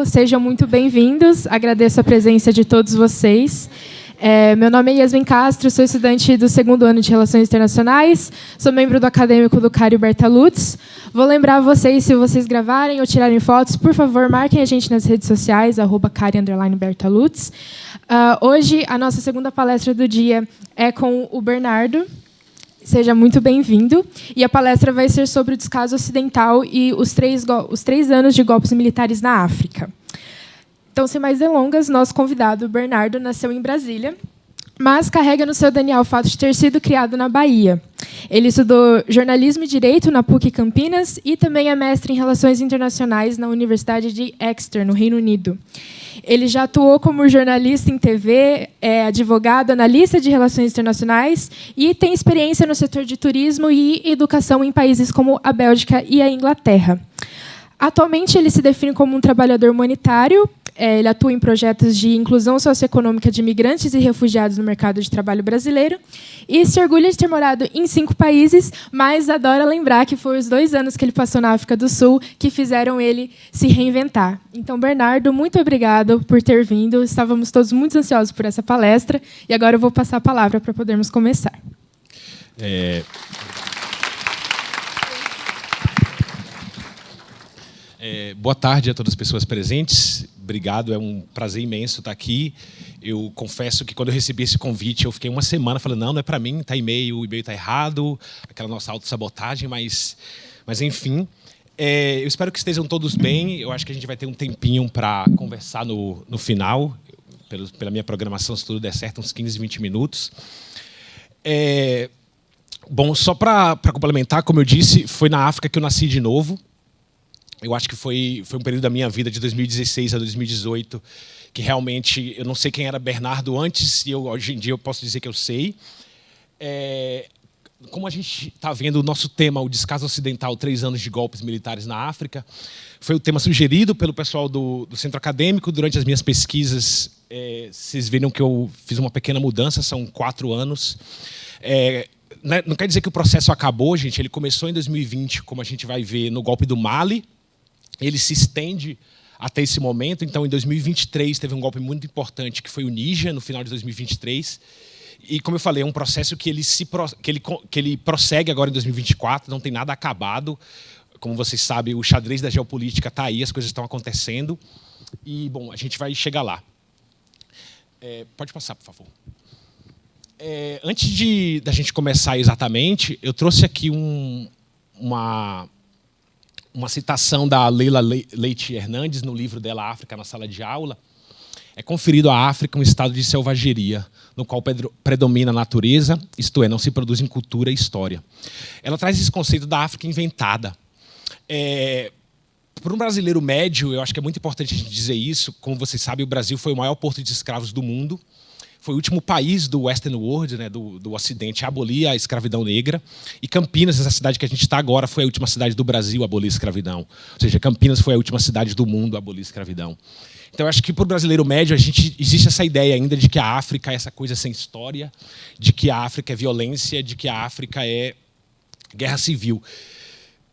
Sejam muito bem-vindos. Agradeço a presença de todos vocês. Meu nome é Yasmin Castro, sou estudante do 2º ano de Relações Internacionais, sou membro do acadêmico do Cário Bertalutz. Vou lembrar vocês, se vocês gravarem ou tirarem fotos, por favor, marquem a gente nas redes sociais, @Cário_Bertalutz. Hoje, a nossa segunda palestra do dia é com o Bernardo. Seja muito bem-vindo. E a palestra vai ser sobre o descaso ocidental e os três anos de golpes militares na África. Então, sem mais delongas, nosso convidado, Bernardo, nasceu em Brasília, mas carrega no seu DNA o fato de ter sido criado na Bahia. Ele estudou jornalismo e direito na PUC Campinas e também é mestre em relações internacionais na Universidade de Exeter, no Reino Unido. Ele já atuou como jornalista em TV, é advogado, analista de relações internacionais e tem experiência no setor de turismo e educação em países como a Bélgica e a Inglaterra. Atualmente, ele se define como um trabalhador humanitário. Ele atua em projetos de inclusão socioeconômica de imigrantes e refugiados no mercado de trabalho brasileiro e se orgulha de ter morado em 5 países, mas adora lembrar que foi os 2 anos que ele passou na África do Sul que fizeram ele se reinventar. Então, Bernardo, muito obrigado por ter vindo. Estávamos todos muito ansiosos por essa palestra e agora eu vou passar a palavra para podermos começar. Boa tarde a todas as pessoas presentes. Obrigado, é um prazer imenso estar aqui. Eu confesso que quando eu recebi esse convite, eu fiquei uma semana falando, não é para mim, tá o e-mail está errado, aquela nossa autossabotagem, mas enfim. Eu espero que estejam todos bem. Eu acho que a gente vai ter um tempinho para conversar no final, pela minha programação, se tudo der certo, uns 15, 20 minutos. Bom, só para complementar, como eu disse, foi na África que eu nasci de novo. Eu acho que foi um período da minha vida, de 2016 a 2018, que realmente, eu não sei quem era Bernardo antes, e hoje em dia eu posso dizer que eu sei. Como a gente está vendo o nosso tema, o descaso ocidental, 3 anos de golpes militares na África, foi o tema sugerido pelo pessoal do centro acadêmico. Durante as minhas pesquisas, vocês viram que eu fiz uma pequena mudança, são 4 anos. Não quer dizer que o processo acabou, gente. Ele começou em 2020, como a gente vai ver, no golpe do Mali. Ele se estende até esse momento. Então, em 2023, teve um golpe muito importante, que foi o Níger, no final de 2023. E, como eu falei, é um processo que ele prossegue agora em 2024, não tem nada acabado. Como vocês sabem, o xadrez da geopolítica está aí, as coisas estão acontecendo. E, bom, a gente vai chegar lá. Pode passar, por favor. Antes da gente começar exatamente, eu trouxe aqui uma citação da Leila Leite Hernandes, no livro dela, África na Sala de Aula. É conferido à África um estado de selvageria, no qual predomina a natureza, isto é, não se produzem cultura e história. Ela traz esse conceito da África inventada. Para um brasileiro médio, eu acho que é muito importante a gente dizer isso. Como vocês sabem, o Brasil foi o maior porto de escravos do mundo. Foi o último país do Western World, né, do Ocidente, a abolir a escravidão negra. E Campinas, essa cidade que a gente está agora, foi a última cidade do Brasil a abolir a escravidão. Ou seja, Campinas foi a última cidade do mundo a abolir a escravidão. Então, eu acho que para o brasileiro médio, existe essa ideia ainda de que a África é essa coisa sem história, de que a África é violência, de que a África é guerra civil.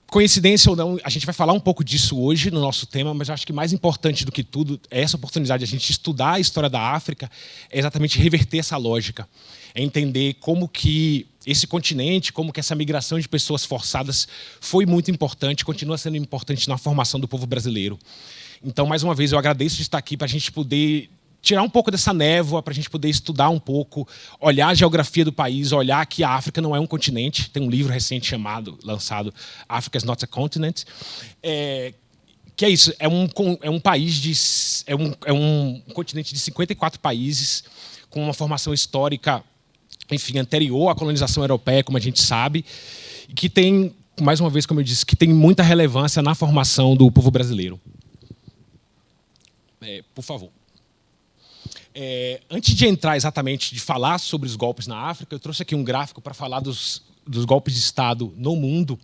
Coincidência ou não, a gente vai falar um pouco disso hoje no nosso tema, mas eu acho que mais importante do que tudo é essa oportunidade de a gente estudar a história da África, é exatamente reverter essa lógica, é entender como que esse continente, como que essa migração de pessoas forçadas foi muito importante, continua sendo importante na formação do povo brasileiro. Então, mais uma vez, eu agradeço de estar aqui para a gente poder tirar um pouco dessa névoa, para a gente poder estudar um pouco, olhar a geografia do país, olhar que a África não é um continente. Tem um livro recente lançado Africa is not a Continent. Que é isso, é um país é um continente de 54 países, com uma formação histórica, enfim, anterior à colonização europeia, como a gente sabe, e que tem, mais uma vez, como eu disse, que tem muita relevância na formação do povo brasileiro. Por favor. Antes de entrar exatamente, de falar sobre os golpes na África, eu trouxe aqui um gráfico para falar dos golpes de Estado no mundo.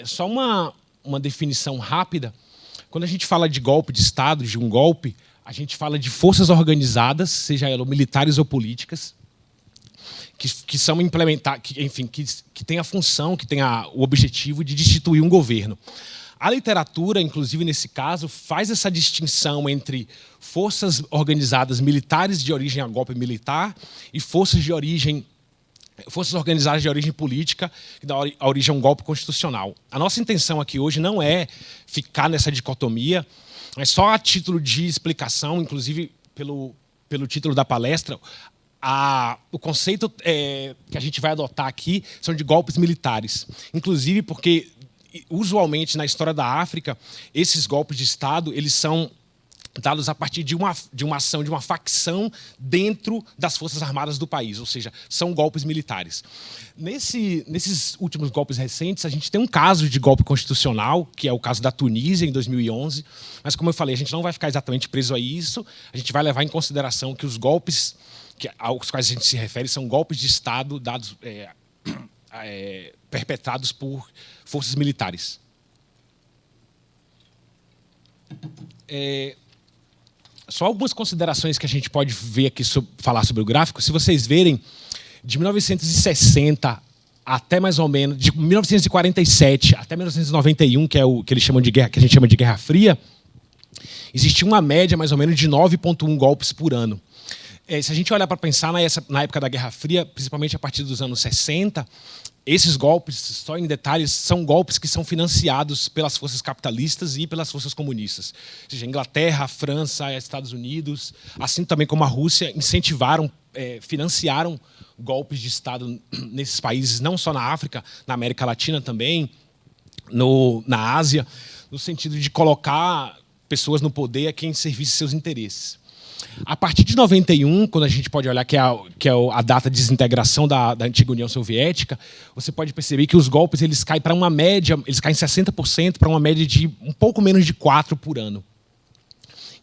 Só uma definição rápida. Quando a gente fala de golpe de Estado, de um golpe, a gente fala de forças organizadas, seja elas militares ou políticas, que são implementadas, enfim, que tem a função, que tem o objetivo de destituir um governo. A literatura, inclusive nesse caso, faz essa distinção entre forças organizadas militares de origem a golpe militar e forças organizadas de origem política, que dá a origem a um golpe constitucional. A nossa intenção aqui hoje não é ficar nessa dicotomia, mas só a título de explicação, inclusive pelo título da palestra, o conceito que a gente vai adotar aqui são de golpes militares. Inclusive porque, usualmente, na história da África, esses golpes de Estado eles são dados a partir de uma ação, de uma facção dentro das Forças Armadas do país, ou seja, são golpes militares. Nesses últimos golpes recentes, a gente tem um caso de golpe constitucional, que é o caso da Tunísia, em 2011, mas, como eu falei, a gente não vai ficar exatamente preso a isso, a gente vai levar em consideração que os golpes aos quais a gente se refere são golpes de Estado dados, perpetrados por forças militares. Só algumas considerações que a gente pode ver aqui, falar sobre o gráfico. Se vocês verem, de 1960 até mais ou menos, de 1947 até 1991, que é o que eles chamam de guerra, que a gente chama de Guerra Fria, existia uma média mais ou menos de 9,1 golpes por ano. Se a gente olhar para pensar na época da Guerra Fria, principalmente a partir dos anos 60, esses golpes, só em detalhes, são golpes que são financiados pelas forças capitalistas e pelas forças comunistas. Ou seja, a Inglaterra, a França, os Estados Unidos, assim também como a Rússia, incentivaram, financiaram golpes de Estado nesses países, não só na África, na América Latina também, na Ásia, no sentido de colocar pessoas no poder a quem servisse seus interesses. A partir de 91, quando a gente pode olhar que é a data de desintegração da antiga União Soviética, você pode perceber que os golpes eles caem para uma média, eles caem 60% para uma média de um pouco menos de 4 por ano.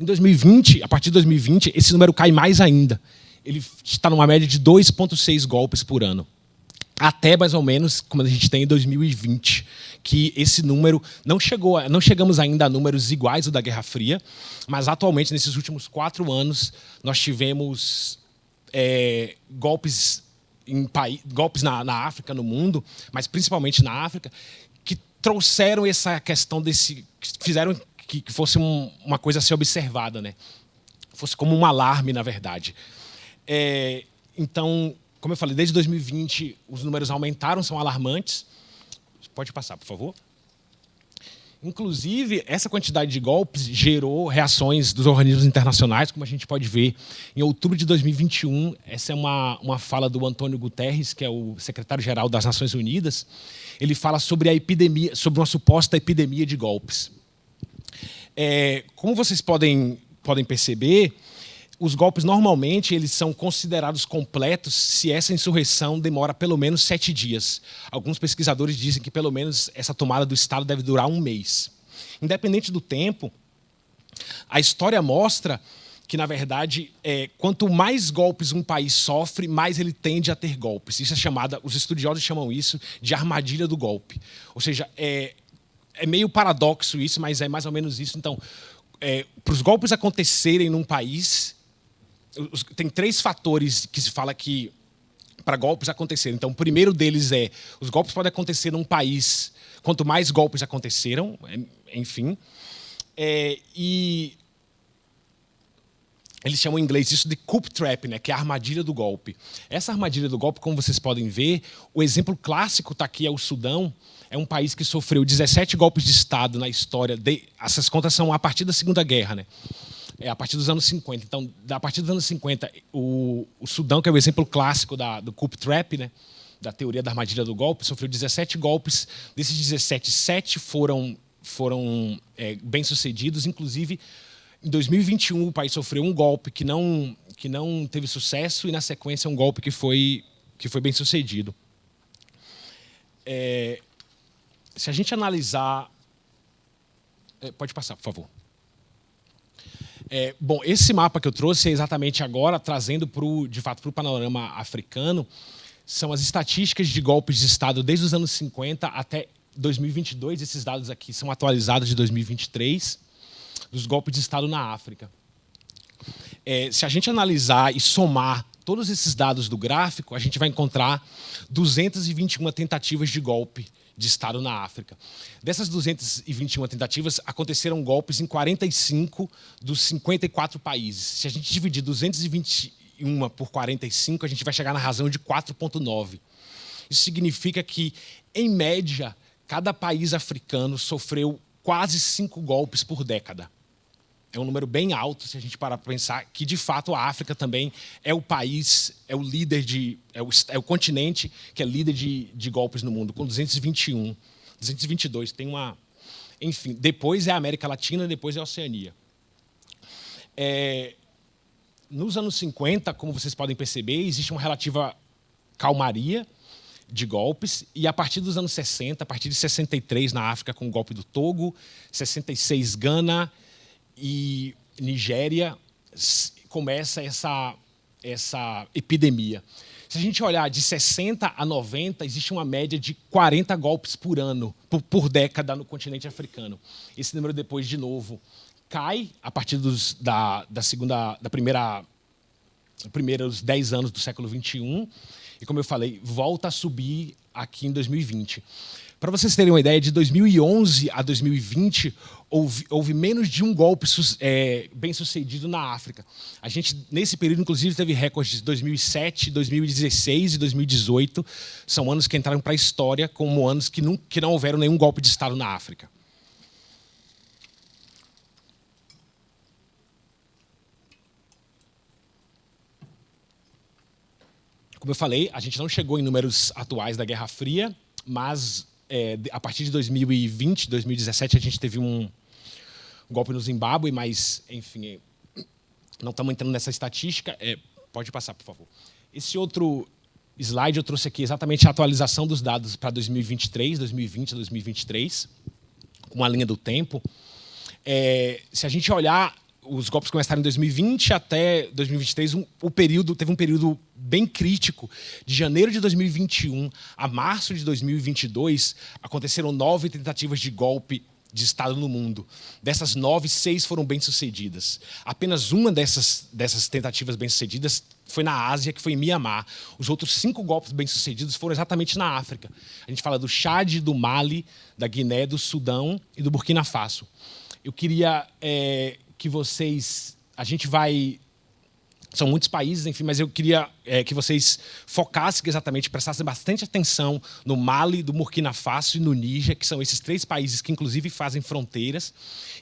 Em 2020, a partir de 2020, esse número cai mais ainda. Ele está numa média de 2,6 golpes por ano. Até mais ou menos como a gente tem em 2020, que esse número não chegamos ainda a números iguais ao da Guerra Fria, mas atualmente, nesses últimos 4 anos, nós tivemos golpes na África, no mundo, mas principalmente na África, que trouxeram essa questão que fizeram que fosse uma coisa a ser observada, né? Fosse como um alarme, na verdade. Então, como eu falei, desde 2020 os números aumentaram, são alarmantes. Pode passar, por favor. Inclusive, essa quantidade de golpes gerou reações dos organismos internacionais, como a gente pode ver. Em outubro de 2021, essa é uma fala do Antônio Guterres, que é o secretário-geral das Nações Unidas. Ele fala sobre a epidemia, sobre uma suposta epidemia de golpes. Como vocês podem perceber, os golpes, normalmente, eles são considerados completos se essa insurreição demora pelo menos 7 dias. Alguns pesquisadores dizem que, pelo menos, essa tomada do Estado deve durar 1 mês. Independente do tempo, a história mostra que, na verdade, quanto mais golpes um país sofre, mais ele tende a ter golpes. Isso é chamada, os estudiosos chamam isso de armadilha do golpe. Ou seja, é meio paradoxo isso, mas é mais ou menos isso. Então, para os golpes acontecerem num país, tem 3 fatores que se fala que para golpes acontecerem. Então, o primeiro deles os golpes podem acontecer num país, quanto mais golpes aconteceram, enfim. E eles chamam em inglês isso de coup trap, né, que é a armadilha do golpe. Essa armadilha do golpe, como vocês podem ver, o exemplo clássico está aqui, é o Sudão. É um país que sofreu 17 golpes de Estado na história. Essas contas são a partir da Segunda Guerra, né? A partir dos anos 50. Então, a partir dos anos 50, o Sudão, que é o exemplo clássico do coup trap, né, da teoria da armadilha do golpe, sofreu 17 golpes. Desses 17, 7 foram bem-sucedidos. Inclusive, em 2021, o país sofreu um golpe que não teve sucesso e, na sequência, um golpe que foi bem-sucedido. Se a gente analisar... Pode passar, por favor. Bom, esse mapa que eu trouxe é exatamente agora, trazendo, de fato, para o panorama africano, são as estatísticas de golpes de Estado desde os anos 50 até 2022. Esses dados aqui são atualizados de 2023, dos golpes de Estado na África. Se a gente analisar e somar todos esses dados do gráfico, a gente vai encontrar 221 tentativas de golpe de Estado na África. Dessas 221 tentativas, aconteceram golpes em 45 dos 54 países. Se a gente dividir 221 por 45, a gente vai chegar na razão de 4,9. Isso significa que, em média, cada país africano sofreu quase 5 golpes por década. É um número bem alto, se a gente parar para pensar que, de fato, a África também é o país, é o líder é o continente que é líder de golpes no mundo, com 221. 222, tem uma... Enfim, depois é a América Latina, depois é a Oceania. Nos anos 50, como vocês podem perceber, existe uma relativa calmaria de golpes, e a partir dos anos 60, a partir de 63 na África, com o golpe do Togo, 66 Gana e Nigéria, começa essa epidemia. Se a gente olhar de 60 a 90, existe uma média de 40 golpes por ano, por década no continente africano. Esse número depois, de novo, cai a partir dos primeiros 10 anos do século XXI, e, como eu falei, volta a subir aqui em 2020. Para vocês terem uma ideia, de 2011 a 2020, houve menos de um golpe bem-sucedido na África. A gente, nesse período, inclusive, teve recordes de 2007, 2016 e 2018. São anos que entraram para a história como anos que não houveram nenhum golpe de Estado na África. Como eu falei, a gente não chegou em números atuais da Guerra Fria, mas a partir de 2020, 2017, a gente teve um golpe no Zimbábue, mas, enfim, não estamos entrando nessa estatística. Pode passar, por favor. Esse outro slide eu trouxe aqui exatamente a atualização dos dados para 2023, 2020 a 2023, com uma linha do tempo. Se a gente olhar, os golpes começaram em 2020 até 2023, teve um período bem crítico. De janeiro de 2021 a março de 2022, aconteceram 9 tentativas de golpe de Estado no mundo. Dessas 9, 6 foram bem-sucedidas. Apenas uma dessas tentativas bem-sucedidas foi na Ásia, que foi em Mianmar. Os outros 5 golpes bem-sucedidos foram exatamente na África. A gente fala do Chad, do Mali, da Guiné, do Sudão e do Burkina Faso. Eu queria que vocês... São muitos países, enfim, mas eu queria que vocês focassem exatamente, prestassem bastante atenção no Mali, do Burkina Faso e no Níger, que são esses 3 países que, inclusive, fazem fronteiras,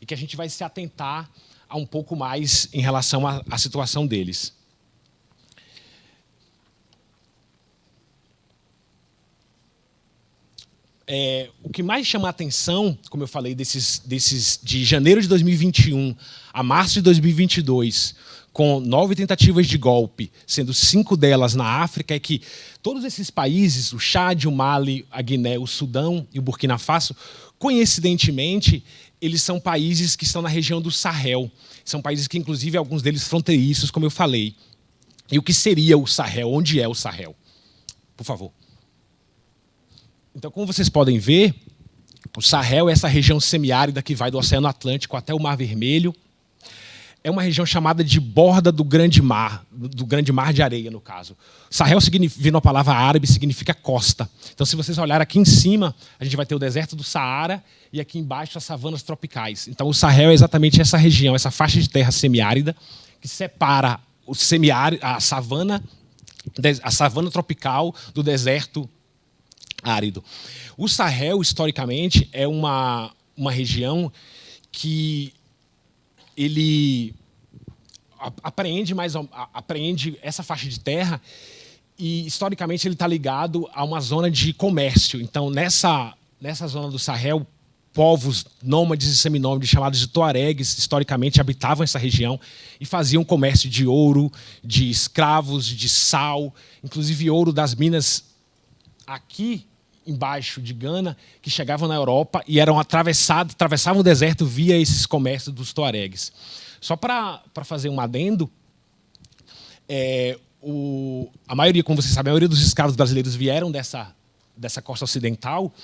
e que a gente vai se atentar a um pouco mais em relação à situação deles. O que mais chama a atenção, como eu falei, desses de janeiro de 2021 a março de 2022, com 9 tentativas de golpe, sendo 5 delas na África, é que todos esses países, o Chad, o Mali, a Guiné, o Sudão e o Burkina Faso, coincidentemente, eles são países que estão na região do Sahel. São países que, inclusive, alguns deles fronteiriços, como eu falei. E o que seria o Sahel? Onde é o Sahel? Por favor. Então, como vocês podem ver, o Sahel é essa região semiárida que vai do Oceano Atlântico até o Mar Vermelho. É uma região chamada de borda do Grande Mar de areia, no caso. Sahel, vindo a palavra árabe, significa costa. Então, se vocês olharem aqui em cima, a gente vai ter o deserto do Saara e aqui embaixo as savanas tropicais. Então, o Sahel é exatamente essa região, essa faixa de terra semiárida que separa a savana tropical do deserto árido. O Sahel, historicamente, é uma região que ele apreende essa faixa de terra e, historicamente, ele está ligado a uma zona de comércio. Então, nessa zona do Sahel, povos nômades e seminômades chamados de tuaregues, historicamente, habitavam essa região e faziam comércio de ouro, de escravos, de sal, inclusive ouro das minas aqui embaixo de Gana, que chegavam na Europa e atravessavam o deserto via esses comércios dos tuaregues. Só para fazer um adendo, a maioria, como vocês sabem, a maioria dos escravos brasileiros vieram dessa costa ocidental,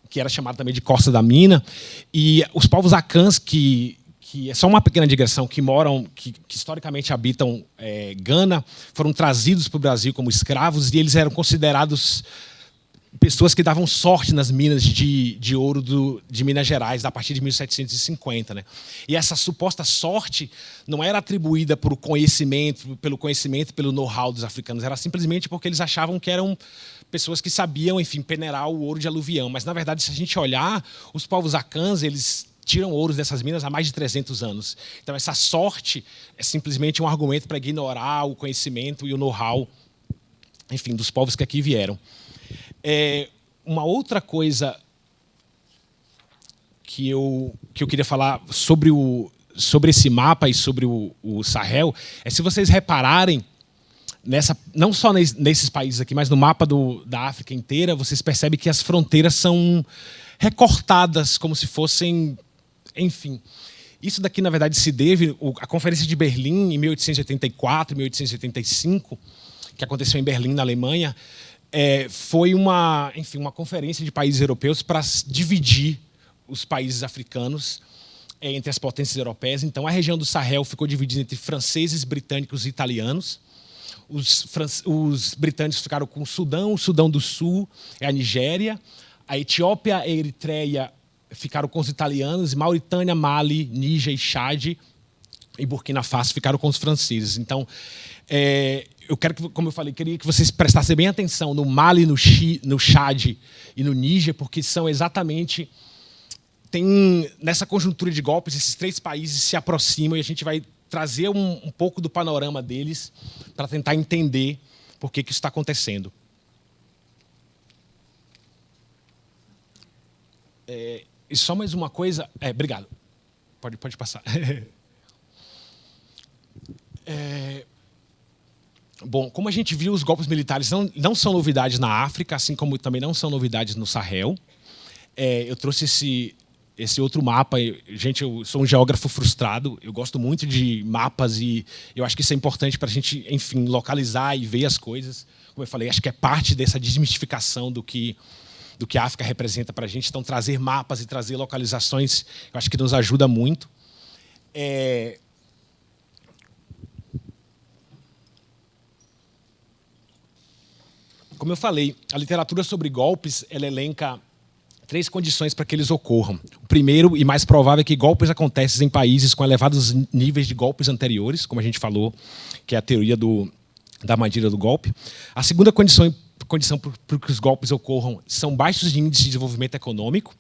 que era chamada também de Costa da Mina, e os povos acãs que que é só uma pequena digressão, que historicamente habitam Gana, foram trazidos para o Brasil como escravos, e eles eram considerados pessoas que davam sorte nas minas de ouro de Minas Gerais, a partir de 1750. Né? E essa suposta sorte não era atribuída pelo conhecimento, pelo know-how dos africanos, era simplesmente porque eles achavam que eram pessoas que sabiam, enfim, peneirar o ouro de aluvião. Mas, na verdade, se a gente olhar, os povos acãs, eles tiram ouro dessas minas há mais de 300 anos. Então, essa sorte é simplesmente um argumento para ignorar o conhecimento e o know-how, enfim, dos povos que aqui vieram. Uma outra coisa que eu queria falar sobre esse mapa e sobre o Sahel é, se vocês repararem, não só nesses países aqui, mas no mapa da África inteira, vocês percebem que as fronteiras são recortadas como se fossem, enfim. Isso daqui, na verdade, se deve à Conferência de Berlim, em 1884, 1885, que aconteceu em Berlim, na Alemanha. Foi uma conferência de países europeus para dividir os países africanos entre as potências europeias. Então, a região do Sahel ficou dividida entre franceses, britânicos e italianos. Os britânicos ficaram com o Sudão do Sul, a Nigéria. A Etiópia e a Eritreia ficaram com os italianos. E Mauritânia, Mali, Níger e Chad e Burkina Faso ficaram com os franceses. Então, eu quero que, como eu falei, queria que vocês prestassem bem atenção no Mali, no Chad e no Níger, porque são exatamente... nessa conjuntura de golpes, esses três países se aproximam e a gente vai trazer um pouco do panorama deles para tentar entender por que isso está acontecendo. E só mais uma coisa... obrigado. Pode passar. Bom, como a gente viu, os golpes militares não são novidades na África, assim como também não são novidades no Sahel. Eu trouxe esse outro mapa. Gente, eu sou um geógrafo frustrado, eu gosto muito de mapas e eu acho que isso é importante para a gente, enfim, localizar e ver as coisas. Como eu falei, acho que é parte dessa desmistificação do que a África representa para a gente. Então, trazer mapas e trazer localizações, eu acho que nos ajuda muito. Como eu falei, a literatura sobre golpes, ela elenca 3 condições para que eles ocorram. O primeiro e mais provável é que golpes acontecem em países com elevados níveis de golpes anteriores, como a gente falou, que é a teoria da armadilha do golpe. A segunda condição para que os golpes ocorram são baixos índices de desenvolvimento econômico.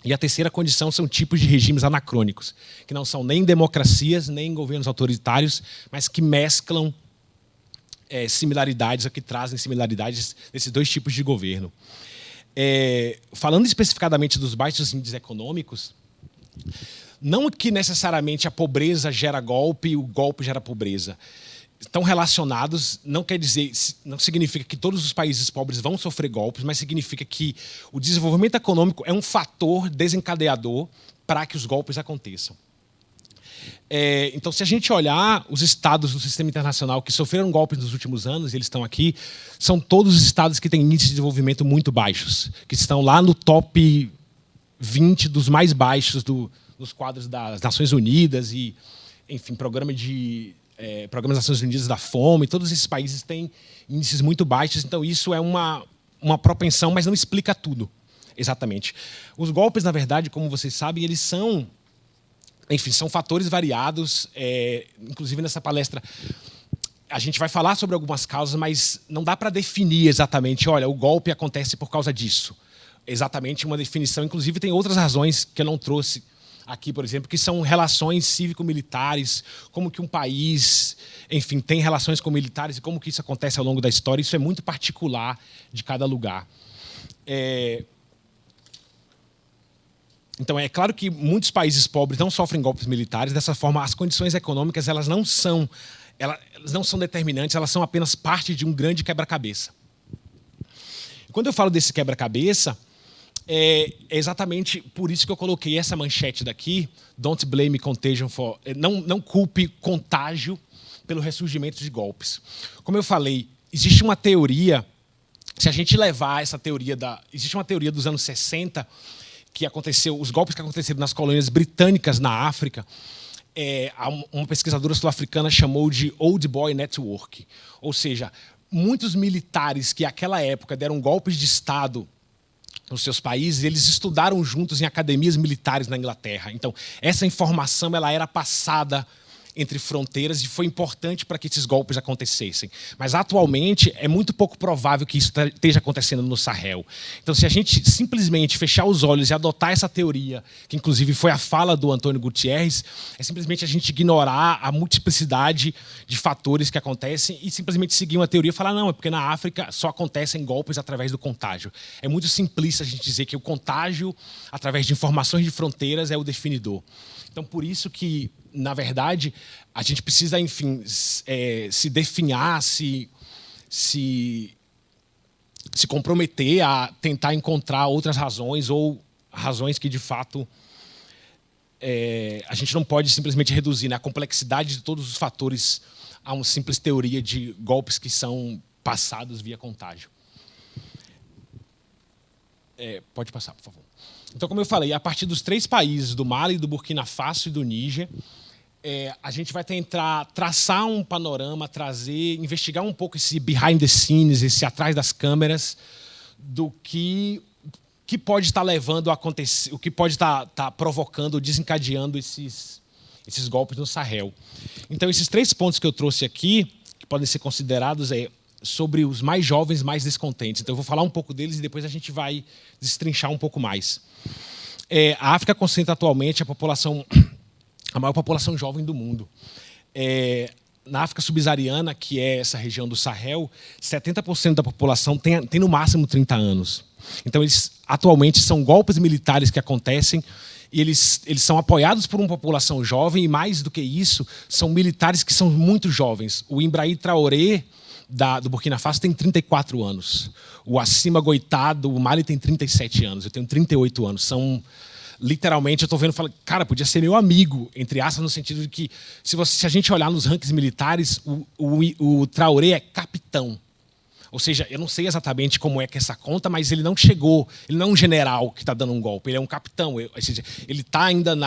E a terceira condição são tipos de regimes anacrônicos, que não são nem democracias, nem governos autoritários, mas que mesclam similaridades, ou que trazem similaridades desses 2 tipos de governo. Falando especificadamente dos baixos índices econômicos, não que necessariamente a pobreza gera golpe e o golpe gera pobreza. Estão relacionados, não significa que todos os países pobres vão sofrer golpes, mas significa que o desenvolvimento econômico é um fator desencadeador para que os golpes aconteçam. Então, se a gente olhar os estados do sistema internacional que sofreram golpes nos últimos anos, e eles estão aqui, são todos os estados que têm índices de desenvolvimento muito baixos, que estão lá no top 20 dos mais baixos nos quadros das Nações Unidas e, enfim, Programa das Nações Unidas da Fome. Todos esses países têm índices muito baixos, então isso é uma propensão, mas não explica tudo, exatamente. Os golpes, na verdade, como vocês sabem, eles são... Enfim, são fatores variados. Inclusive, nessa palestra, a gente vai falar sobre algumas causas, mas não dá para definir exatamente, olha, o golpe acontece por causa disso. Exatamente uma definição. Inclusive, tem outras razões que eu não trouxe aqui, por exemplo, que são relações cívico-militares, como que um país, enfim, tem relações com militares e como que isso acontece ao longo da história. Isso é muito particular de cada lugar. Então, é claro que muitos países pobres não sofrem golpes militares. Dessa forma, as condições econômicas elas não são determinantes, elas são apenas parte de um grande quebra-cabeça. Quando eu falo desse quebra-cabeça, é exatamente por isso que eu coloquei essa manchete daqui, Don't blame contagion for... Não culpe contágio pelo ressurgimento de golpes. Como eu falei, existe uma teoria, se a gente levar essa teoria existe uma teoria dos anos 60, que aconteceu, os golpes que aconteceram nas colônias britânicas na África, uma pesquisadora sul-africana chamou de Old Boy Network. Ou seja, muitos militares que naquela época deram golpes de Estado nos seus países, eles estudaram juntos em academias militares na Inglaterra. Então, essa informação ela era passada entre fronteiras e foi importante para que esses golpes acontecessem. Mas, atualmente, é muito pouco provável que isso esteja acontecendo no Sahel. Então, se a gente simplesmente fechar os olhos e adotar essa teoria, que inclusive foi a fala do Antônio Gutierrez, é simplesmente a gente ignorar a multiplicidade de fatores que acontecem e simplesmente seguir uma teoria e falar, não, é porque na África só acontecem golpes através do contágio. É muito simplista a gente dizer que o contágio, através de informações de fronteiras, é o definidor. Então, por isso que, na verdade, a gente precisa, enfim, se definhar, se comprometer a tentar encontrar outras razões ou razões que, de fato, a gente não pode simplesmente reduzir, né, a complexidade de todos os fatores a uma simples teoria de golpes que são passados via contágio. Pode passar, por favor. Então, como eu falei, a partir dos 3 países, do Mali, do Burkina Faso e do Níger, a gente vai tentar traçar um panorama, investigar um pouco esse behind the scenes, esse atrás das câmeras, do que pode estar levando a acontecer, o que pode estar provocando, desencadeando esses golpes no Sahel. Então, esses 3 pontos que eu trouxe aqui, que podem ser considerados, sobre os mais jovens, mais descontentes. Então, eu vou falar um pouco deles e depois a gente vai destrinchar um pouco mais. A África concentra atualmente a maior população jovem do mundo. Na África subsaariana, que é essa região do Sahel, 70% da população tem no máximo 30 anos. Então, atualmente são golpes militares que acontecem e eles são apoiados por uma população jovem e, mais do que isso, são militares que são muito jovens. O Ibrahim Traoré, do Burkina Faso, tem 34 anos. O Assimi Goïta, do Mali, tem 37 anos. Eu tenho 38 anos. São, literalmente, eu estou vendo e falo, cara, podia ser meu amigo, entre aspas, no sentido de que, se a gente olhar nos rankings militares, o Traoré é capitão. Ou seja, eu não sei exatamente como é que essa conta, mas ele não chegou, ele não é um general que está dando um golpe, ele é um capitão. Ou seja, ele está ainda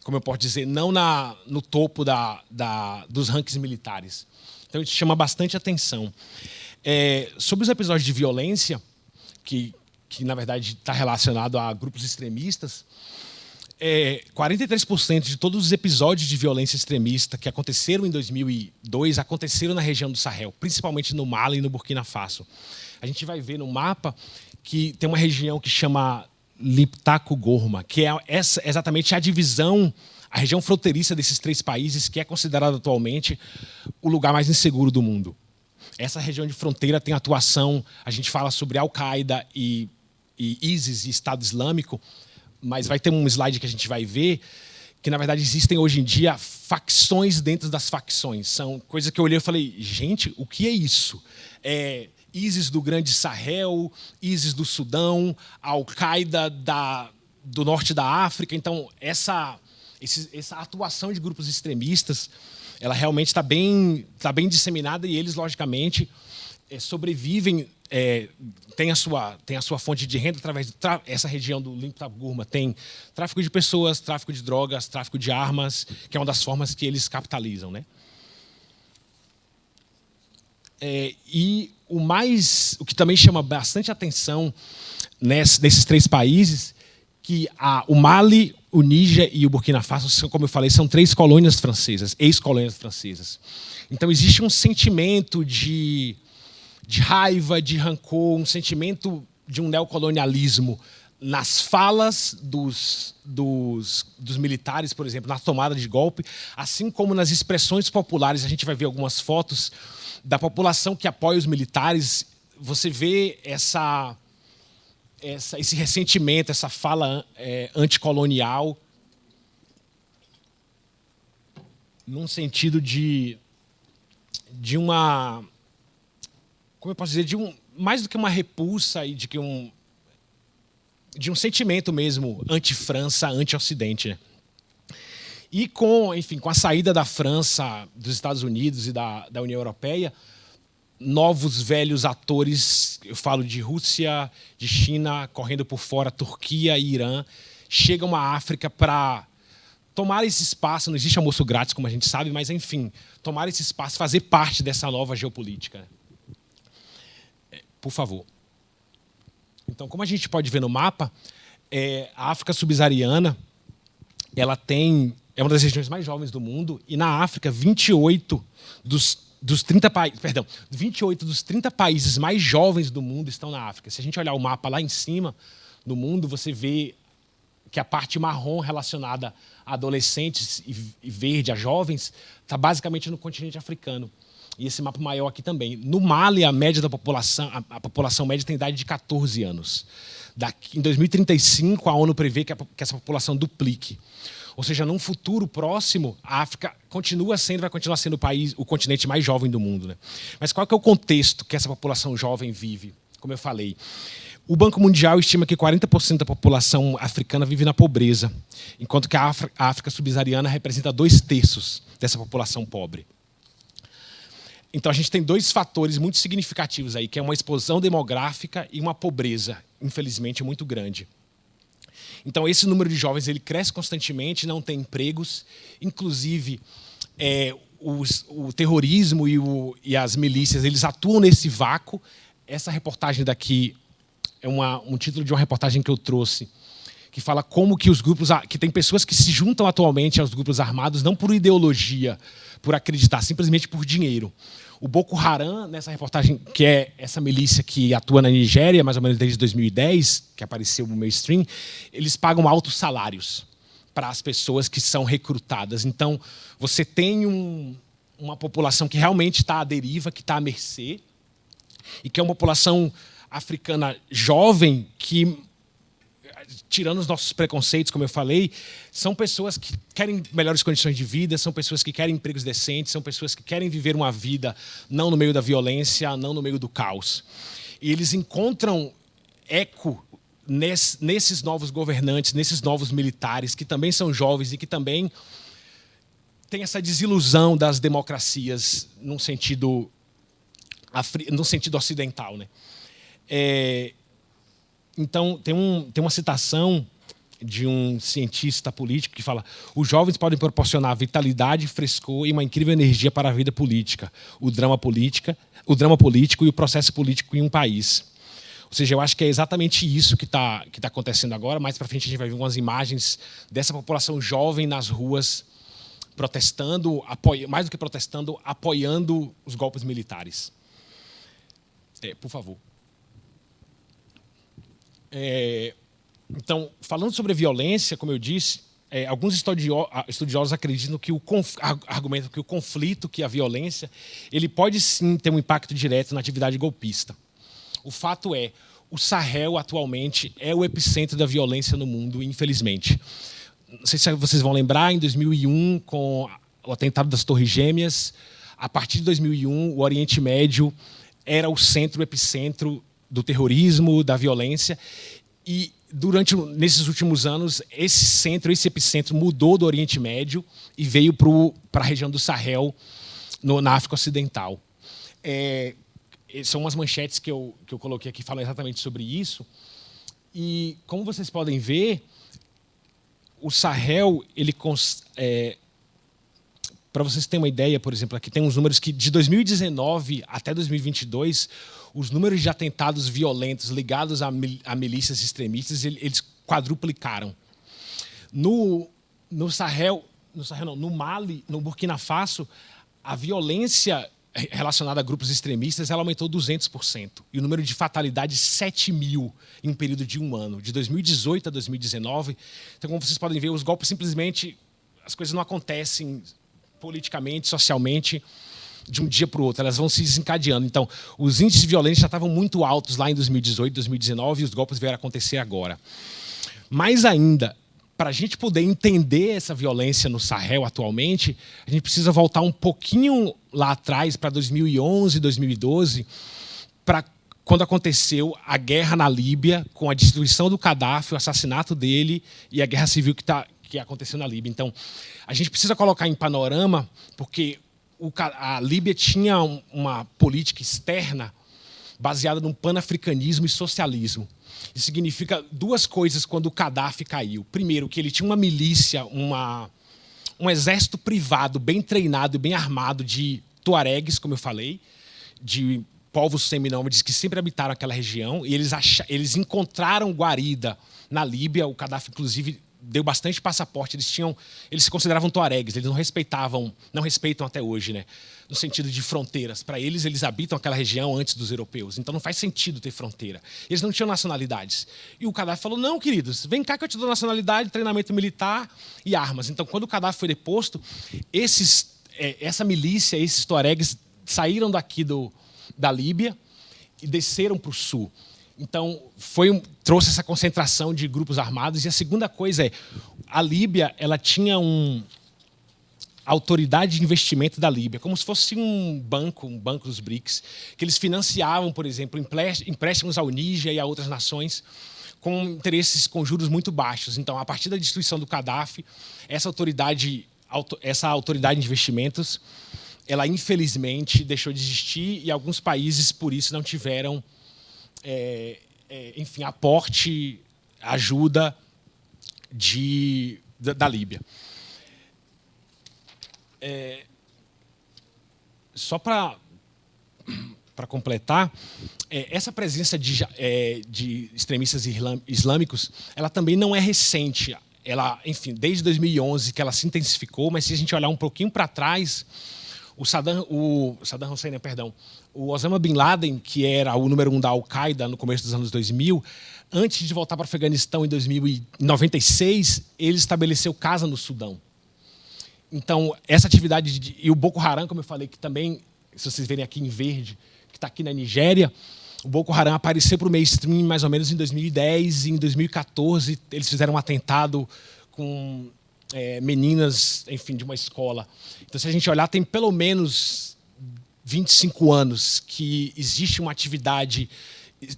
como eu posso dizer, não no topo dos rankings militares. Então, isso chama bastante atenção. Sobre os episódios de violência, que na verdade está relacionado a grupos extremistas, 43% de todos os episódios de violência extremista que aconteceram em 2002 aconteceram na região do Sahel, principalmente no Mali e no Burkina Faso. A gente vai ver no mapa que tem uma região que chama Liptako-Gourma, que é exatamente a divisão, a região fronteiriça desses 3 países, que é considerada atualmente o lugar mais inseguro do mundo. Essa região de fronteira tem atuação, a gente fala sobre Al-Qaeda e ISIS e Estado Islâmico, mas vai ter um slide que a gente vai ver que, na verdade, existem hoje em dia facções dentro das facções. São coisas que eu olhei e falei, gente, o que é isso? ISIS do Grande Sahel, ISIS do Sudão, Al-Qaeda do norte da África. Então, essa atuação de grupos extremistas, ela realmente está bem disseminada e eles, logicamente, sobrevivem, tem a sua fonte de renda através essa região do Liptako-Gourma tem tráfico de pessoas, tráfico de drogas, tráfico de armas, que é uma das formas que eles capitalizam, né? E o que também chama bastante atenção nesses 3 países, que o Mali, o Níger e o Burkina Faso, como eu falei, são 3 colônias francesas, ex-colônias francesas. Então, existe um sentimento de raiva, de rancor, um sentimento de um neocolonialismo nas falas dos militares, por exemplo, na tomada de golpe, assim como nas expressões populares. A gente vai ver algumas fotos da população que apoia os militares. Você vê esse ressentimento, essa fala anticolonial, num sentido de uma... Como eu posso dizer? Mais do que uma repulsa e de um sentimento mesmo anti-França, anti-Ocidente, né? E com a saída da França, dos Estados Unidos e da União Europeia, novos, velhos atores, eu falo de Rússia, de China, correndo por fora, Turquia e Irã, chegam à África para tomar esse espaço. Não existe almoço grátis, como a gente sabe, mas, enfim, tomar esse espaço, fazer parte dessa nova geopolítica. Por favor. Então, como a gente pode ver no mapa, a África subsaariana é uma das regiões mais jovens do mundo, e na África, 28 dos 30 países, 28 dos 30 países mais jovens do mundo estão na África. Se a gente olhar o mapa lá em cima do mundo, você vê que a parte marrom relacionada a adolescentes e verde a jovens está basicamente no continente africano. E esse mapa maior aqui também. No Mali, a média da população, a população média tem idade de 14 anos. Em 2035, a ONU prevê que essa população duplique. Ou seja, num futuro próximo, a África vai continuar sendo o continente mais jovem do mundo, né? Mas qual que é o contexto que essa população jovem vive? Como eu falei, o Banco Mundial estima que 40% da população africana vive na pobreza, enquanto que a África subsaariana representa 2/3 dessa população pobre. Então, a gente tem dois fatores muito significativos aí, que é uma explosão demográfica e uma pobreza, infelizmente, muito grande. Então, esse número de jovens ele cresce constantemente, não tem empregos. Inclusive, o terrorismo e as milícias eles atuam nesse vácuo. Essa reportagem daqui é um título de uma reportagem que eu trouxe, que fala como que que tem pessoas que se juntam atualmente aos grupos armados, não por ideologia, por acreditar, simplesmente por dinheiro. O Boko Haram, nessa reportagem, que é essa milícia que atua na Nigéria, mais ou menos desde 2010, que apareceu no mainstream, eles pagam altos salários para as pessoas que são recrutadas. Então, você tem uma população que realmente está à deriva, que está à mercê, e que é uma população africana jovem que, tirando os nossos preconceitos, como eu falei, são pessoas que querem melhores condições de vida, são pessoas que querem empregos decentes, são pessoas que querem viver uma vida não no meio da violência, não no meio do caos. E eles encontram eco nesses novos governantes, nesses novos militares, que também são jovens e que também têm essa desilusão das democracias no sentido ocidental, né? Então, tem uma citação de um cientista político que fala: os jovens podem proporcionar vitalidade, frescor e uma incrível energia para a vida política, o drama político e o processo político em um país. Ou seja, eu acho que é exatamente isso que tá acontecendo agora. Mais para frente a gente vai ver algumas imagens dessa população jovem nas ruas protestando, mais do que protestando, apoiando os golpes militares. Por favor. Então, falando sobre a violência, como eu disse, alguns estudiosos acreditam que argumentam que o conflito, que a violência, ele pode sim ter um impacto direto na atividade golpista. O fato é, o Sahel atualmente é o epicentro da violência no mundo, infelizmente. Não sei se vocês vão lembrar, em 2001, com o atentado das Torres Gêmeas, a partir de 2001, o Oriente Médio era o epicentro do terrorismo, da violência, e nesses últimos anos, esse epicentro mudou do Oriente Médio e veio para a região do Sahel, na África Ocidental. São umas manchetes que eu coloquei aqui, falam exatamente sobre isso. E, como vocês podem ver, o Sahel, para vocês terem uma ideia, por exemplo, aqui tem uns números que, de 2019 até 2022, os números de atentados violentos ligados a milícias extremistas, eles quadruplicaram. No Mali, no Burkina Faso, a violência relacionada a grupos extremistas ela aumentou 200%. E o número de fatalidades, 7.000 em um período de um ano, de 2018 a 2019. Então, como vocês podem ver, os golpes simplesmente, as coisas não acontecem politicamente, socialmente, de um dia para o outro, elas vão se desencadeando. Então, os índices de violência já estavam muito altos lá em 2018, 2019, e os golpes vieram acontecer agora. Mais ainda, para a gente poder entender essa violência no Sahel atualmente, a gente precisa voltar um pouquinho lá atrás, para 2011, 2012, para quando aconteceu a guerra na Líbia, com a destruição do Gaddafi, o assassinato dele e a guerra civil que aconteceu na Líbia. Então, a gente precisa colocar em panorama, porque a Líbia tinha uma política externa baseada num panafricanismo e socialismo. Isso significa duas coisas quando o Gaddafi caiu. Primeiro, que ele tinha uma milícia, um exército privado bem treinado e bem armado de tuaregues, como eu falei, de povos seminômades que sempre habitaram aquela região, e eles encontraram guarida na Líbia. O Gaddafi, inclusive, deu bastante passaporte. Eles se consideravam tuaregues, eles não respeitam até hoje, né? No sentido de fronteiras. Para eles habitam aquela região antes dos europeus, então não faz sentido ter fronteira. Eles não tinham nacionalidades. E o Gaddafi falou, não, queridos, vem cá que eu te dou nacionalidade, treinamento militar e armas. Então, quando o Gaddafi foi deposto, essa milícia, esses tuaregues, saíram daqui da Líbia e desceram para o sul. Então, trouxe essa concentração de grupos armados. E a segunda coisa a Líbia ela tinha a autoridade de investimento da Líbia, como se fosse um banco dos BRICS, que eles financiavam, por exemplo, empréstimos ao Níger e a outras nações com interesses com juros muito baixos. Então, a partir da destituição do Gaddafi, essa autoridade de investimentos, ela infelizmente deixou de existir, e alguns países, por isso, não tiveram aporte, ajuda da Líbia. Só para completar, essa presença de extremistas islâmicos, ela também não é recente. Desde 2011 que ela se intensificou, mas se a gente olhar um pouquinho para trás, o Saddam Hussein, o Osama Bin Laden, que era o número 1 da Al-Qaeda no começo dos anos 2000, antes de voltar para o Afeganistão em 1996, ele estabeleceu casa no Sudão. Então, essa atividade, e o Boko Haram, como eu falei, que também, se vocês verem aqui em verde, que está aqui na Nigéria, o Boko Haram apareceu para o mainstream mais ou menos em 2010, e em 2014 eles fizeram um atentado com meninas, de uma escola. Então, se a gente olhar, tem pelo menos 25 anos que existe uma atividade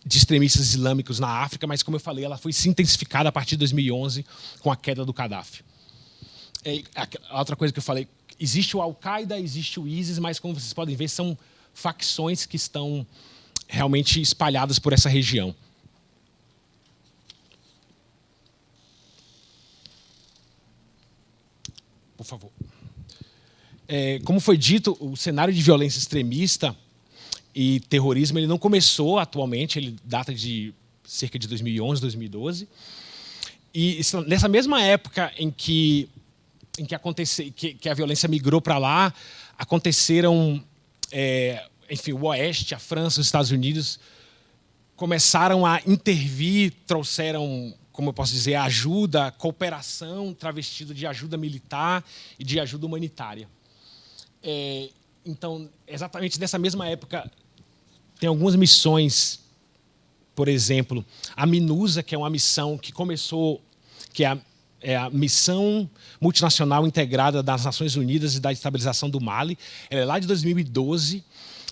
de extremistas islâmicos na África, mas, como eu falei, ela foi se intensificada a partir de 2011 com a queda do Gaddafi. A outra coisa que eu falei, existe o Al-Qaeda, existe o ISIS, mas, como vocês podem ver, são facções que estão realmente espalhadas por essa região. Por favor. Como foi dito, o cenário de violência extremista e terrorismo ele não começou atualmente, ele data de cerca de 2011, 2012. E nessa mesma época em que a violência migrou para lá, aconteceram, o Oeste, a França, os Estados Unidos começaram a intervir, trouxeram, como eu posso dizer, ajuda, cooperação, travestido de ajuda militar e de ajuda humanitária. Então, exatamente nessa mesma época, tem algumas missões, por exemplo, a MINUSA, que é uma missão que começou, que é a Missão Multinacional Integrada das Nações Unidas e da Estabilização do Mali. Ela é lá de 2012.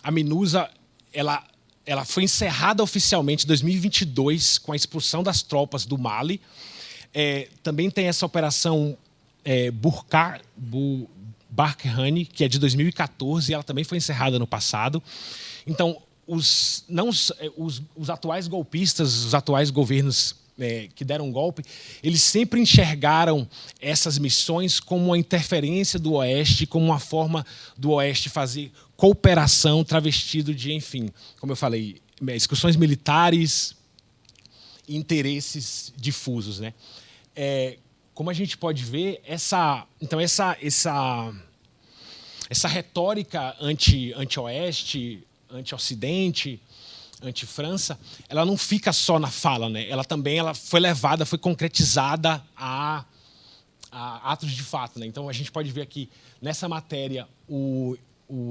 A MINUSA ela foi encerrada oficialmente em 2022 com a expulsão das tropas do Mali. Também tem essa operação Barkhane, que é de 2014, e ela também foi encerrada no passado. Então, os atuais golpistas, os atuais governos que deram um golpe, eles sempre enxergaram essas missões como uma interferência do Oeste, como uma forma do Oeste fazer cooperação travestido de, como eu falei, excursões militares e interesses difusos, né? Como a gente pode ver, essa retórica anti-Oeste, anti-Ocidente, anti-França, ela não fica só na fala, né? Ela foi levada, foi concretizada a atos de fato, né? Então a gente pode ver aqui nessa matéria o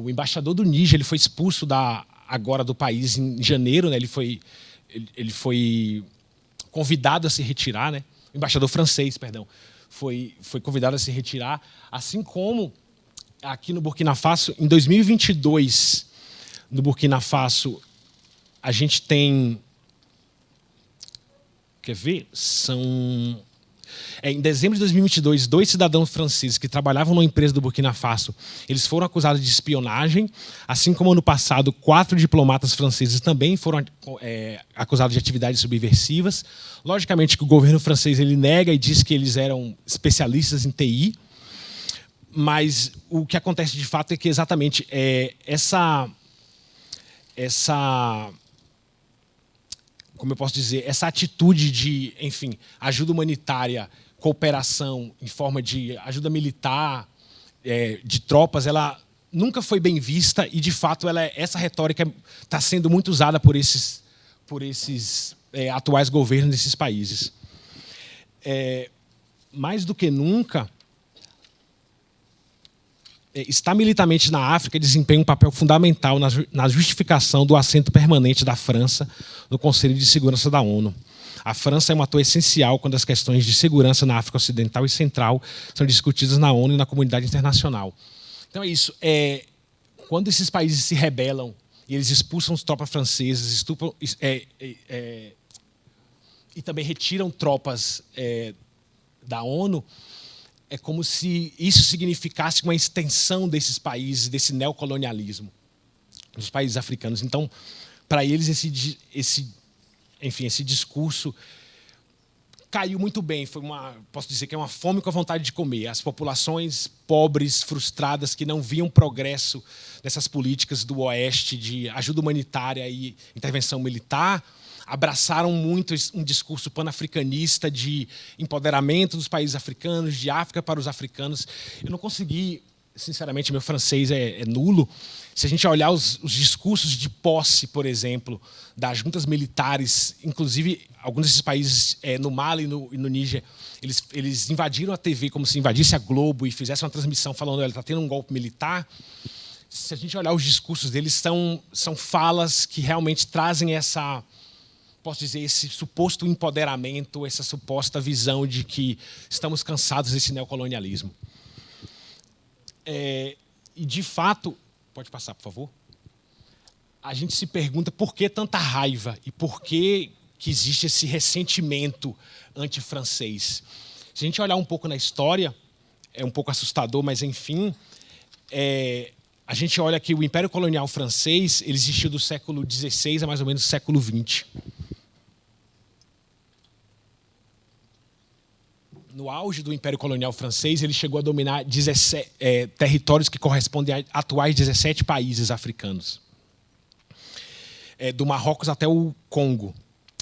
embaixador do Níger, ele foi expulso agora do país em janeiro, né? Ele foi convidado a se retirar, né? O embaixador francês, perdão, foi convidado a se retirar, assim como aqui no Burkina Faso, em 2022, no Burkina Faso, a gente tem, quer ver? São Em dezembro de 2022, 2 cidadãos franceses que trabalhavam numa empresa do Burkina Faso, eles foram acusados de espionagem, assim como ano passado 4 diplomatas franceses também foram acusados de atividades subversivas. Logicamente que o governo francês ele nega e diz que eles eram especialistas em TI, mas o que acontece de fato é que exatamente como eu posso dizer, essa atitude de, enfim, ajuda humanitária, cooperação em forma de ajuda militar, de tropas, ela nunca foi bem vista e, de fato, essa retórica está sendo muito usada por esses atuais governos desses países. Mais do que nunca, estar militarmente na África desempenha um papel fundamental na justificação do assento permanente da França no Conselho de Segurança da ONU. A França é um ator essencial quando as questões de segurança na África Ocidental e Central são discutidas na ONU e na comunidade internacional. Então é isso. Quando esses países se rebelam e eles expulsam as tropas francesas, e também retiram tropas da ONU, é como se isso significasse uma extensão desses países, desse neocolonialismo dos países africanos. Então, para eles, esse discurso caiu muito bem. Posso dizer que é uma fome com a vontade de comer. As populações pobres, frustradas, que não viam progresso nessas políticas do Oeste de ajuda humanitária e intervenção militar, abraçaram muito um discurso panafricanista de empoderamento dos países africanos, de África para os africanos. Eu não consegui, sinceramente, meu francês é nulo. Se a gente olhar os discursos de posse, por exemplo, das juntas militares, inclusive alguns desses países no Mali e no Níger, eles invadiram a TV como se invadisse a Globo e fizessem uma transmissão falando que está tendo um golpe militar. Se a gente olhar os discursos deles, são falas que realmente trazem posso dizer, esse suposto empoderamento, essa suposta visão de que estamos cansados desse neocolonialismo. E, de fato, pode passar, por favor? A gente se pergunta por que tanta raiva e por que existe esse ressentimento anti-francês. Se a gente olhar um pouco na história, é um pouco assustador, mas, enfim, a gente olha que o Império Colonial Francês ele existiu do século XVI a mais ou menos século XX. No auge do Império Colonial Francês, ele chegou a dominar territórios que correspondem a atuais 17 países africanos. Do Marrocos até o Congo.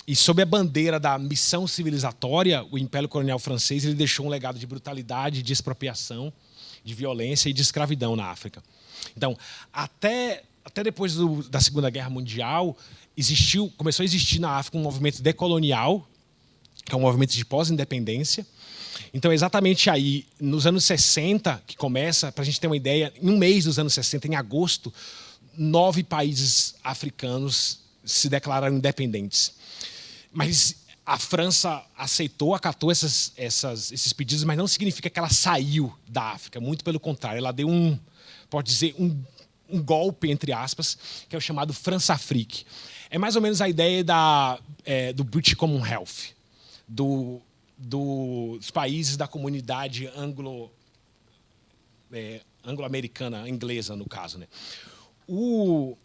E sob a bandeira da missão civilizatória, o Império Colonial Francês ele deixou um legado de brutalidade, de expropriação, de violência e de escravidão na África. Então, até depois da Segunda Guerra Mundial, começou a existir na África um movimento decolonial, que é um movimento de pós-independência. Então, exatamente aí, nos anos 60, que começa, para a gente ter uma ideia, em um mês dos anos 60, em agosto, 9 países africanos se declararam independentes. Mas a França acatou esses pedidos, mas não significa que ela saiu da África, muito pelo contrário, ela deu pode dizer, um golpe, entre aspas, que é o chamado France-Afrique. É mais ou menos a ideia do British Commonwealth, dos países da comunidade anglo-americana, inglesa, no caso. Né? O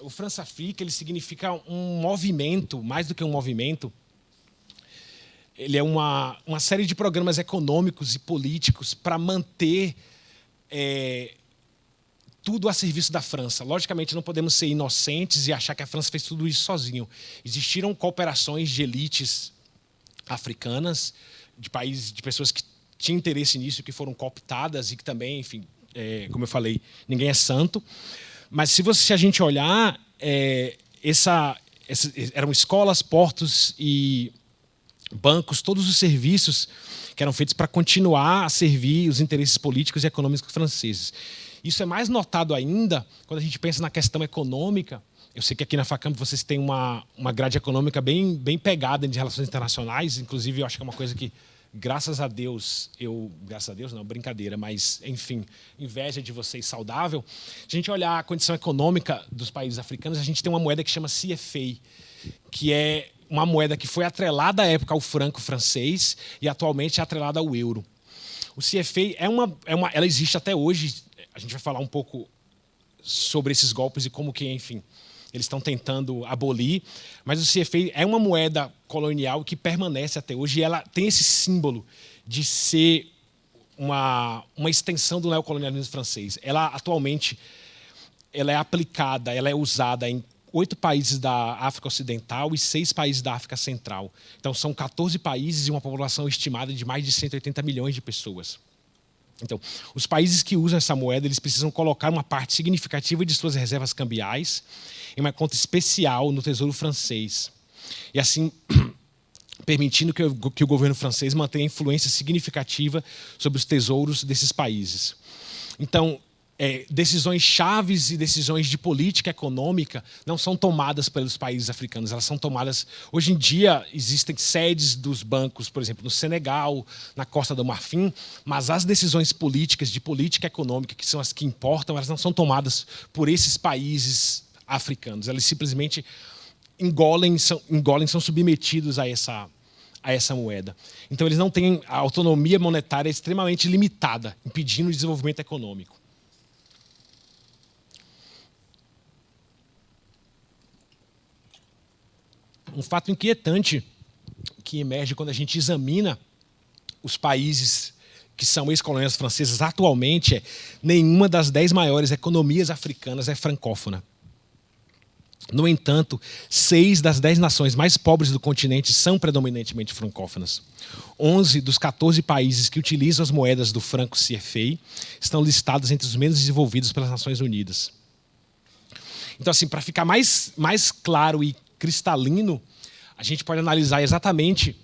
France-Afrique ele significa um movimento, mais do que um movimento, ele é uma série de programas econômicos e políticos para manter tudo a serviço da França. Logicamente, não podemos ser inocentes e achar que a França fez tudo isso sozinho. Existiram cooperações de elites africanas, de pessoas que tinham interesse nisso, que foram cooptadas e que também, enfim, como eu falei, ninguém é santo. Mas se a gente olhar, eram escolas, portos e bancos, todos os serviços que eram feitos para continuar a servir os interesses políticos e econômicos franceses. Isso é mais notado ainda quando a gente pensa na questão econômica. Eu sei que aqui na Facamp vocês têm uma grade econômica bem pegada de relações internacionais, inclusive eu acho que é uma coisa que, graças a Deus, não, brincadeira, mas, enfim, inveja de vocês saudável. Se a gente olhar a condição econômica dos países africanos, a gente tem uma moeda que chama CFA, que é uma moeda que foi atrelada à época ao franco francês e atualmente é atrelada ao euro. O CFA ela existe até hoje. A gente vai falar um pouco sobre esses golpes e como que, enfim, eles estão tentando abolir. Mas o CFA é uma moeda colonial que permanece até hoje e ela tem esse símbolo de ser uma extensão do neocolonialismo francês. Ela, atualmente, ela é aplicada, ela é usada em 8 países da África Ocidental e 6 países da África Central. Então, são 14 países e uma população estimada de mais de 180 milhões de pessoas. Então, os países que usam essa moeda, eles precisam colocar uma parte significativa de suas reservas cambiais em uma conta especial no Tesouro Francês. E assim, permitindo que o governo francês mantenha influência significativa sobre os tesouros desses países. Então, decisões chaves e decisões de política econômica não são tomadas pelos países africanos, elas são tomadas... Hoje em dia, existem sedes dos bancos, por exemplo, no Senegal, na Costa do Marfim, mas as decisões políticas, de política econômica, que são as que importam, elas não são tomadas por esses países africanos. Elas simplesmente engolem, são submetidos a essa moeda. Então, eles não têm... A autonomia monetária é extremamente limitada, impedindo o desenvolvimento econômico. Um fato inquietante que emerge quando a gente examina os países que são ex-colônias francesas atualmente é nenhuma das 10 maiores economias africanas é francófona. No entanto, 6 das 10 nações mais pobres do continente são predominantemente francófonas. 11 dos 14 países que utilizam as moedas do franco CFA estão listados entre os menos desenvolvidos pelas Nações Unidas. Então, assim, para ficar mais claro e cristalino, a gente pode analisar exatamente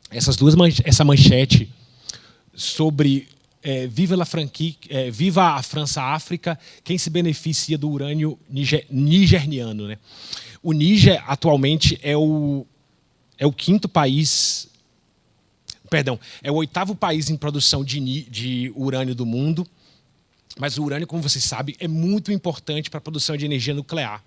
essa manchete sobre Viva a França-África, quem se beneficia do urânio nigeriano. Né? O Níger, atualmente, é o 5º país... Perdão, é o 8º país em produção de urânio do mundo, mas o urânio, como vocês sabem, é muito importante para a produção de energia nuclear.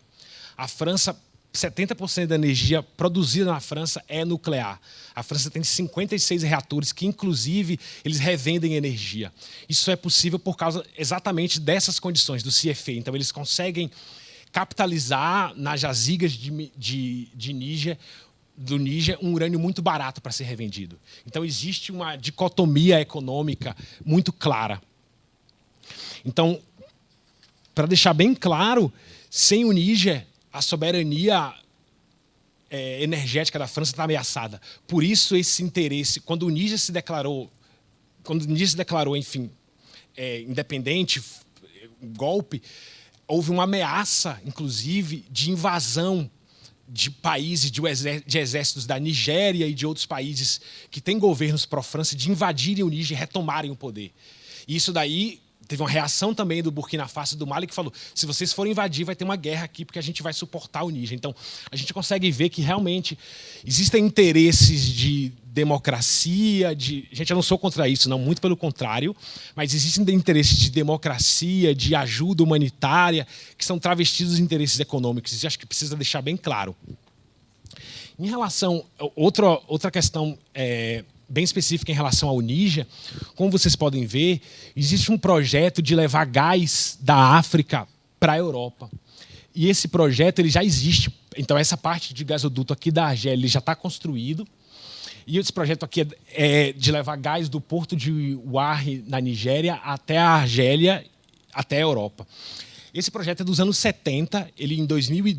A França, 70% da energia produzida na França é nuclear. A França tem 56 reatores que, inclusive, eles revendem energia. Isso é possível por causa exatamente dessas condições do CFA. Então, eles conseguem capitalizar nas jazigas do Níger um urânio muito barato para ser revendido. Então, existe uma dicotomia econômica muito clara. Então, para deixar bem claro, sem o Níger, a soberania energética da França está ameaçada. Por isso, esse interesse, quando o Níger se declarou, enfim, independente, golpe, houve uma ameaça, inclusive, de invasão de países, de exércitos da Nigéria e de outros países que têm governos pró-França, de invadirem o Níger e retomarem o poder. E isso daí... Teve uma reação também do Burkina Faso e do Mali que falou, se vocês forem invadir, vai ter uma guerra aqui, porque a gente vai suportar o Níger. Então, a gente consegue ver que realmente existem interesses de democracia, Gente, eu não sou contra isso, não, muito pelo contrário, mas existem interesses de democracia, de ajuda humanitária, que são travestidos em interesses econômicos. Isso eu acho que precisa deixar bem claro. Em relação... Outra questão... bem específica em relação ao Níger, como vocês podem ver, existe um projeto de levar gás da África para a Europa. E esse projeto ele já existe. Então, essa parte de gasoduto aqui da Argélia ele já está construído. E esse projeto aqui é de levar gás do porto de Warri, na Nigéria, até a Argélia, até a Europa. Esse projeto é dos anos 70, ele em 2000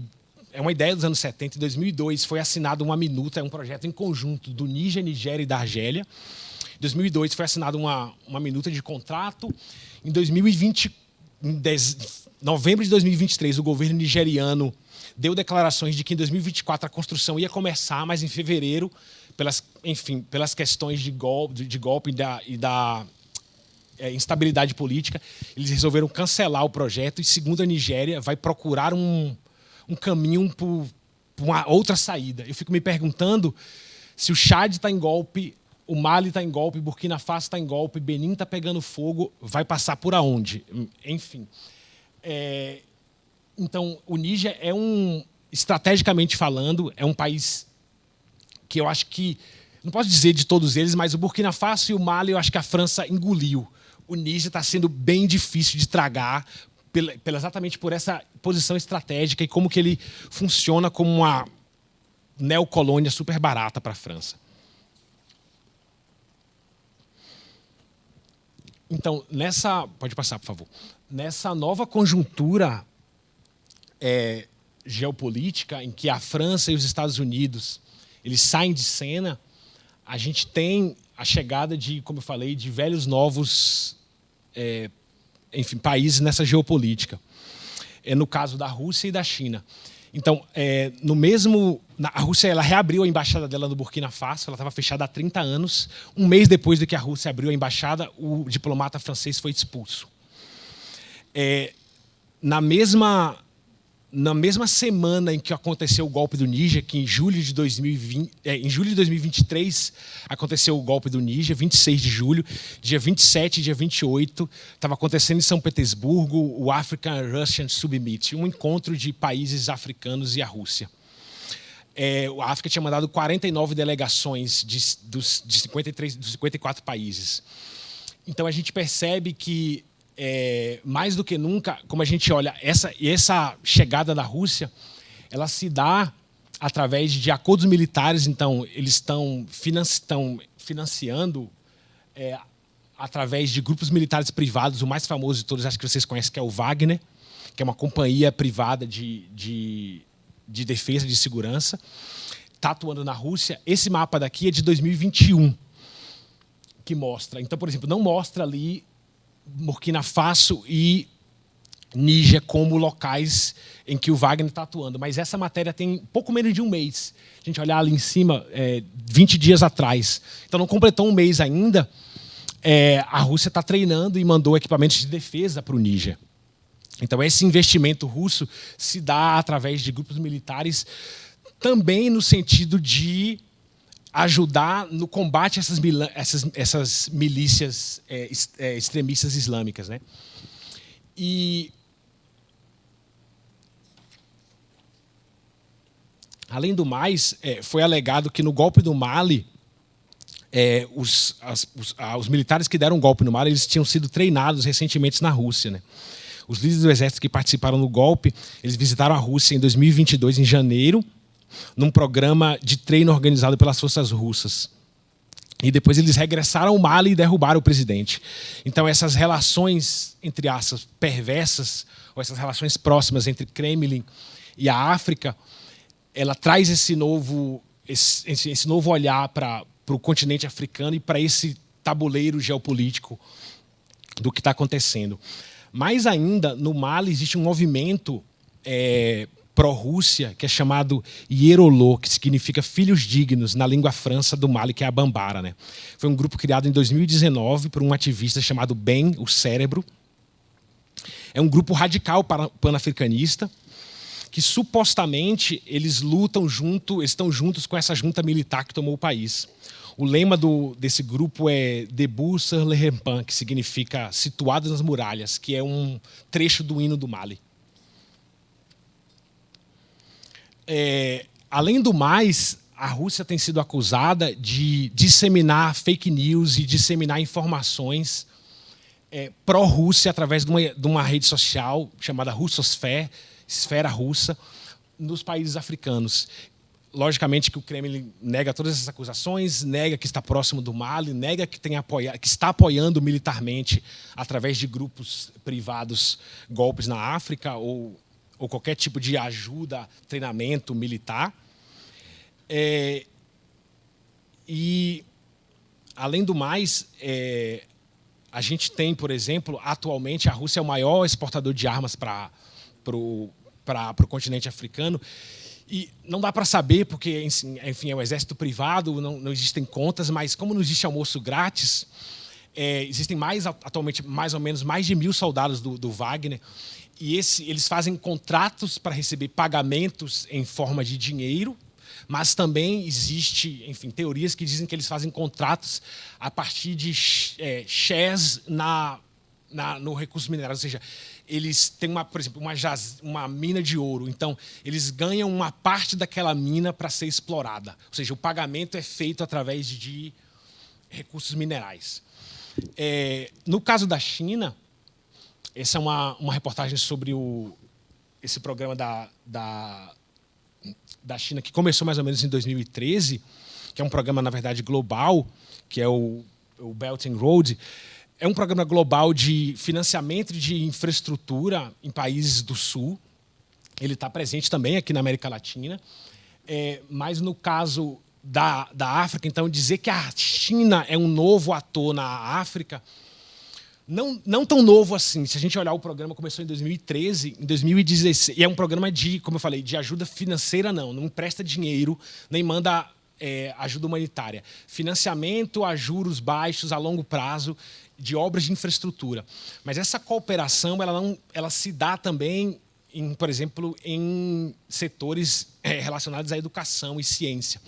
é uma ideia dos anos 70. Em 2002 foi assinada uma minuta, é um projeto em conjunto do Níger, Nigéria e da Argélia. Em 2002 foi assinada uma minuta de contrato. Em 2020, novembro de 2023, o governo nigeriano deu declarações de que em 2024 a construção ia começar, mas em fevereiro, pelas questões de golpe e da instabilidade política, eles resolveram cancelar o projeto e, segundo a Nigéria, vai procurar um caminho para uma outra saída. Eu fico me perguntando se o Chad está em golpe, o Mali está em golpe, Burkina Faso está em golpe, Benin está pegando fogo, vai passar por aonde? Enfim. Então, o Níger estrategicamente falando, é um país que eu acho que, não posso dizer de todos eles, mas o Burkina Faso e o Mali, eu acho que a França engoliu. O Níger está sendo bem difícil de tragar, exatamente por essa posição estratégica e como que ele funciona como uma neocolônia super barata para a França. Então, pode passar, por favor. Nessa nova conjuntura geopolítica em que a França e os Estados Unidos eles saem de cena, a gente tem a chegada de, como eu falei, de velhos novos países nessa geopolítica. No caso da Rússia e da China. Então, a Rússia ela reabriu a embaixada dela no Burkina Faso, ela estava fechada há 30 anos. Um mês depois de que a Rússia abriu a embaixada, o diplomata francês foi expulso. Na mesma semana em que aconteceu o golpe do Níger, que em julho de 2023 aconteceu o golpe do Níger, 26 de julho, dia 27 e dia 28, estava acontecendo em São Petersburgo o African Russian Summit, um encontro de países africanos e a Rússia. A África tinha mandado 49 delegações dos 54 países. Então a gente percebe que mais do que nunca, como a gente olha, essa chegada da Rússia, ela se dá através de acordos militares. Então, eles estão financiando através de grupos militares privados. O mais famoso de todos, acho que vocês conhecem, que é o Wagner, que é uma companhia privada de defesa, de segurança, está atuando na Rússia. Esse mapa daqui é de 2021, que mostra. Então, por exemplo, não mostra ali Burkina Faso e Níger como locais em que o Wagner está atuando. Mas essa matéria tem pouco menos de um mês. A gente olhar ali em cima, 20 dias atrás. Então não completou um mês ainda. A Rússia está treinando e mandou equipamentos de defesa para o Níger. Então esse investimento russo se dá através de grupos militares, também no sentido de ajudar no combate a essas milícias extremistas islâmicas, né? E além do mais, foi alegado que no golpe do Mali, os militares que deram o golpe no Mali, eles tinham sido treinados recentemente na Rússia, né? Os líderes do exército que participaram no golpe, eles visitaram a Rússia em 2022, em janeiro, num programa de treino organizado pelas forças russas. E depois eles regressaram ao Mali e derrubaram o presidente. Então essas relações, entre aspas, perversas, ou essas relações próximas entre Kremlin e a África, ela traz esse novo olhar para o continente africano e para esse tabuleiro geopolítico do que está acontecendo. Mais ainda, no Mali existe um movimento pró-Rússia, que é chamado Yerolo, que significa filhos dignos, na língua frança do Mali, que é a Bambara, né? Foi um grupo criado em 2019 por um ativista chamado Ben, o Cérebro. É um grupo radical panafricanista, que supostamente eles estão juntos com essa junta militar que tomou o país. O lema desse grupo é Debout sur les ramparts, que significa situado nas muralhas, que é um trecho do hino do Mali. Além do mais, a Rússia tem sido acusada de disseminar fake news e disseminar informações pró-Rússia através de uma rede social chamada Russosfera, Esfera Russa, nos países africanos. Logicamente que o Kremlin nega todas essas acusações, nega que está próximo do Mali, nega que está apoiando militarmente, através de grupos privados, golpes na África ou qualquer tipo de ajuda, treinamento militar. E, além do mais, a gente tem, por exemplo, atualmente a Rússia é o maior exportador de armas para o continente africano. E não dá para saber, porque, enfim, é um exército privado, não existem contas, mas como não existe almoço grátis, existem atualmente mais ou menos mais de 1.000 soldados do Wagner. E eles fazem contratos para receber pagamentos em forma de dinheiro, mas também existe, enfim, teorias que dizem que eles fazem contratos a partir de shares no recurso minerário, ou seja, eles têm, por exemplo, uma mina de ouro. Então, eles ganham uma parte daquela mina para ser explorada. Ou seja, o pagamento é feito através de recursos minerais. No caso da China, essa é uma reportagem sobre esse programa da China, que começou mais ou menos em 2013, que é um programa, na verdade, global, que é o Belt and Road. É um programa global de financiamento de infraestrutura em países do Sul. Ele está presente também aqui na América Latina. Mas, no caso da África, então, dizer que a China é um novo ator na África, não tão novo assim. Se a gente olhar, o programa começou em 2013, em 2016, e é um programa como eu falei, de ajuda financeira, não empresta dinheiro, nem manda ajuda humanitária. Financiamento a juros baixos, a longo prazo, de obras de infraestrutura. Mas essa cooperação ela se dá também, por exemplo, em setores relacionados à educação e ciência.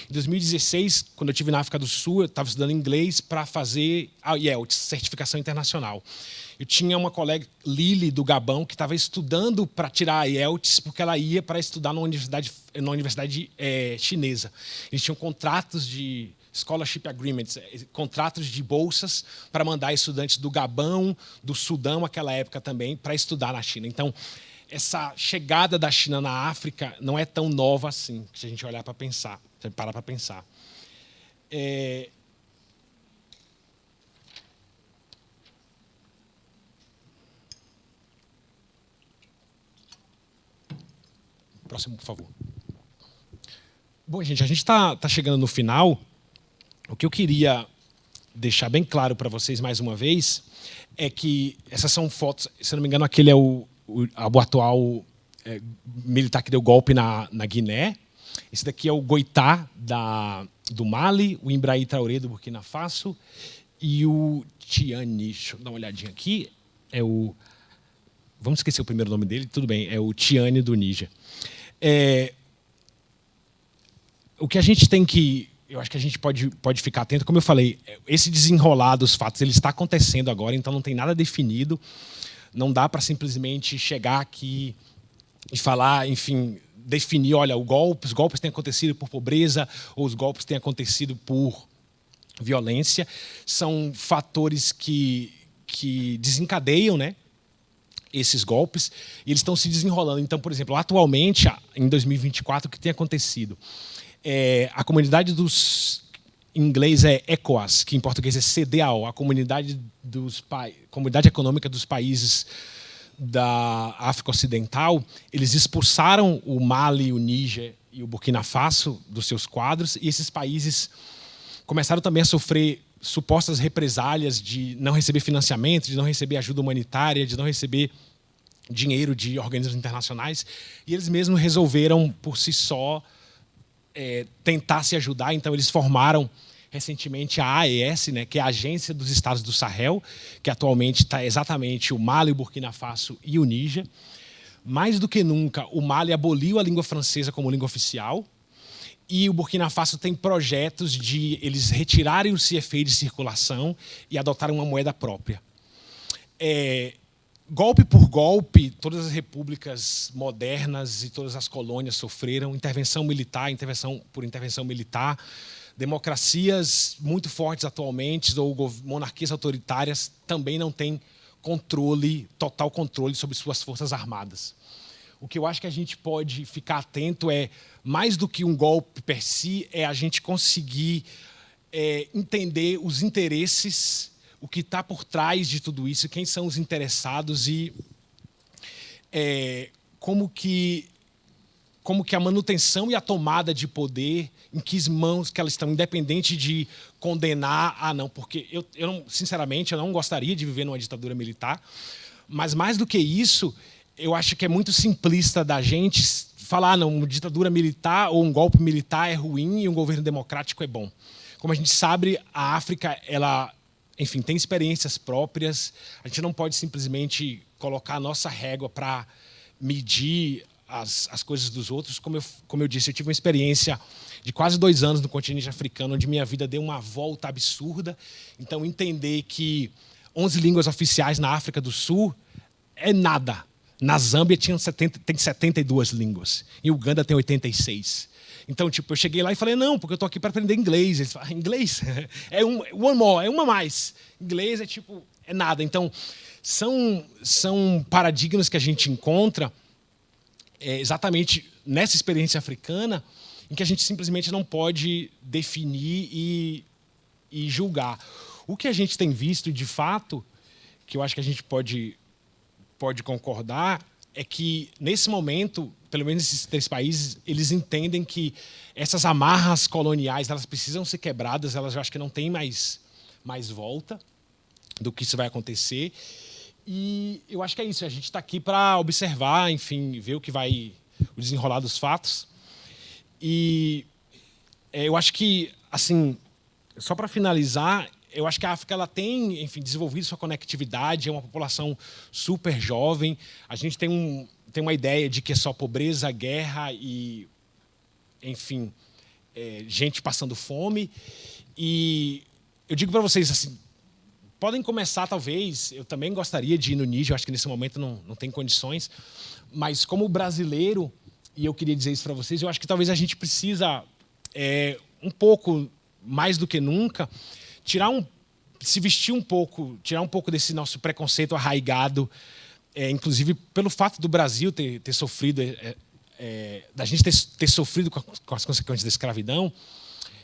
Em 2016, quando eu estive na África do Sul, eu estava estudando inglês para fazer a IELTS, Certificação Internacional. Eu tinha uma colega, Lili, do Gabão, que estava estudando para tirar a IELTS, porque ela ia para estudar na universidade chinesa. Eles tinham contratos de scholarship agreements, contratos de bolsas para mandar estudantes do Gabão, do Sudão, naquela época também, para estudar na China. Então, essa chegada da China na África não é tão nova assim, se a gente olhar para pensar, se a gente parar para pensar. Próximo, por favor. Bom, gente, a gente está chegando no final. O que eu queria deixar bem claro para vocês, mais uma vez, é que essas são fotos, se não me engano, aquele é o atual militar que deu golpe na Guiné. Esse daqui é o Goitá, do Mali, o Ibrahim Traoré, do Burkina Faso, e o Tiani, deixa eu dar uma olhadinha aqui, vamos esquecer o primeiro nome dele, tudo bem, é o Tiani, do Níger. O que a gente tem que... Eu acho que a gente pode ficar atento. Como eu falei, esse desenrolar dos fatos ele está acontecendo agora, então não tem nada definido. Não dá para simplesmente chegar aqui e falar, enfim, definir, olha, os golpes têm acontecido por pobreza ou os golpes têm acontecido por violência. São fatores que desencadeiam, né, esses golpes, e eles estão se desenrolando. Então, por exemplo, atualmente, em 2024, o que tem acontecido? A comunidade em inglês é ECOWAS, que em português é CEDEAO, a Comunidade Econômica dos Países da África Ocidental. Eles expulsaram o Mali, o Níger e o Burkina Faso dos seus quadros, e esses países começaram também a sofrer supostas represálias de não receber financiamento, de não receber ajuda humanitária, de não receber dinheiro de organismos internacionais, e eles mesmos resolveram, por si só, tentar se ajudar. Então, eles formaram recentemente a AES, né, que é a Agência dos Estados do Sahel, que atualmente está exatamente o Mali, o Burkina Faso e o Níger. Mais do que nunca, o Mali aboliu a língua francesa como língua oficial, e o Burkina Faso tem projetos de eles retirarem o CFA de circulação e adotarem uma moeda própria. Golpe por golpe, todas as repúblicas modernas e todas as colônias sofreram intervenção militar, intervenção militar, democracias muito fortes atualmente ou monarquias autoritárias também não têm total controle sobre suas forças armadas. O que eu acho que a gente pode ficar atento mais do que um golpe per si, a gente conseguir entender os interesses, o que está por trás de tudo isso, quem são os interessados e como que a manutenção e a tomada de poder, em que mãos que elas estão, independente de condenar, não, porque sinceramente, eu não gostaria de viver numa ditadura militar, mas mais do que isso, eu acho que é muito simplista da gente falar, não, uma ditadura militar ou um golpe militar é ruim e um governo democrático é bom. Como a gente sabe, a África, ela... Enfim, tem experiências próprias. A gente não pode simplesmente colocar a nossa régua para medir as coisas dos outros. Como eu disse, eu tive uma experiência de quase 2 anos no continente africano, onde minha vida deu uma volta absurda. Então, entender que 11 línguas oficiais na África do Sul é nada. Na Zâmbia tem 72 línguas. Em Uganda tem 86. Então, tipo, eu cheguei lá e falei, não, porque eu estou aqui para aprender inglês. Eles falaram, inglês? É one more, é uma a mais. Inglês é tipo, é nada. Então, são paradigmas que a gente encontra exatamente nessa experiência africana, em que a gente simplesmente não pode definir e julgar. O que a gente tem visto, de fato, que eu acho que a gente pode concordar, é que, nesse momento, pelo menos esses 3 países, eles entendem que essas amarras coloniais elas precisam ser quebradas, elas eu acho que não tem mais volta do que isso vai acontecer. E eu acho que é isso, a gente está aqui para observar, enfim, ver o desenrolar dos fatos. E eu acho que, assim, só para finalizar, eu acho que a África ela tem, enfim, desenvolvido sua conectividade, é uma população super jovem. A gente tem uma ideia de que é só pobreza, guerra e, enfim, gente passando fome. E eu digo para vocês, assim, podem começar, talvez, eu também gostaria de ir no Níger, eu acho que nesse momento não tem condições, mas como brasileiro, e eu queria dizer isso para vocês, eu acho que talvez a gente precisa, um pouco, mais do que nunca, se vestir um pouco, tirar um pouco desse nosso preconceito arraigado, inclusive pelo fato do Brasil ter sofrido, da gente ter sofrido com as consequências da escravidão.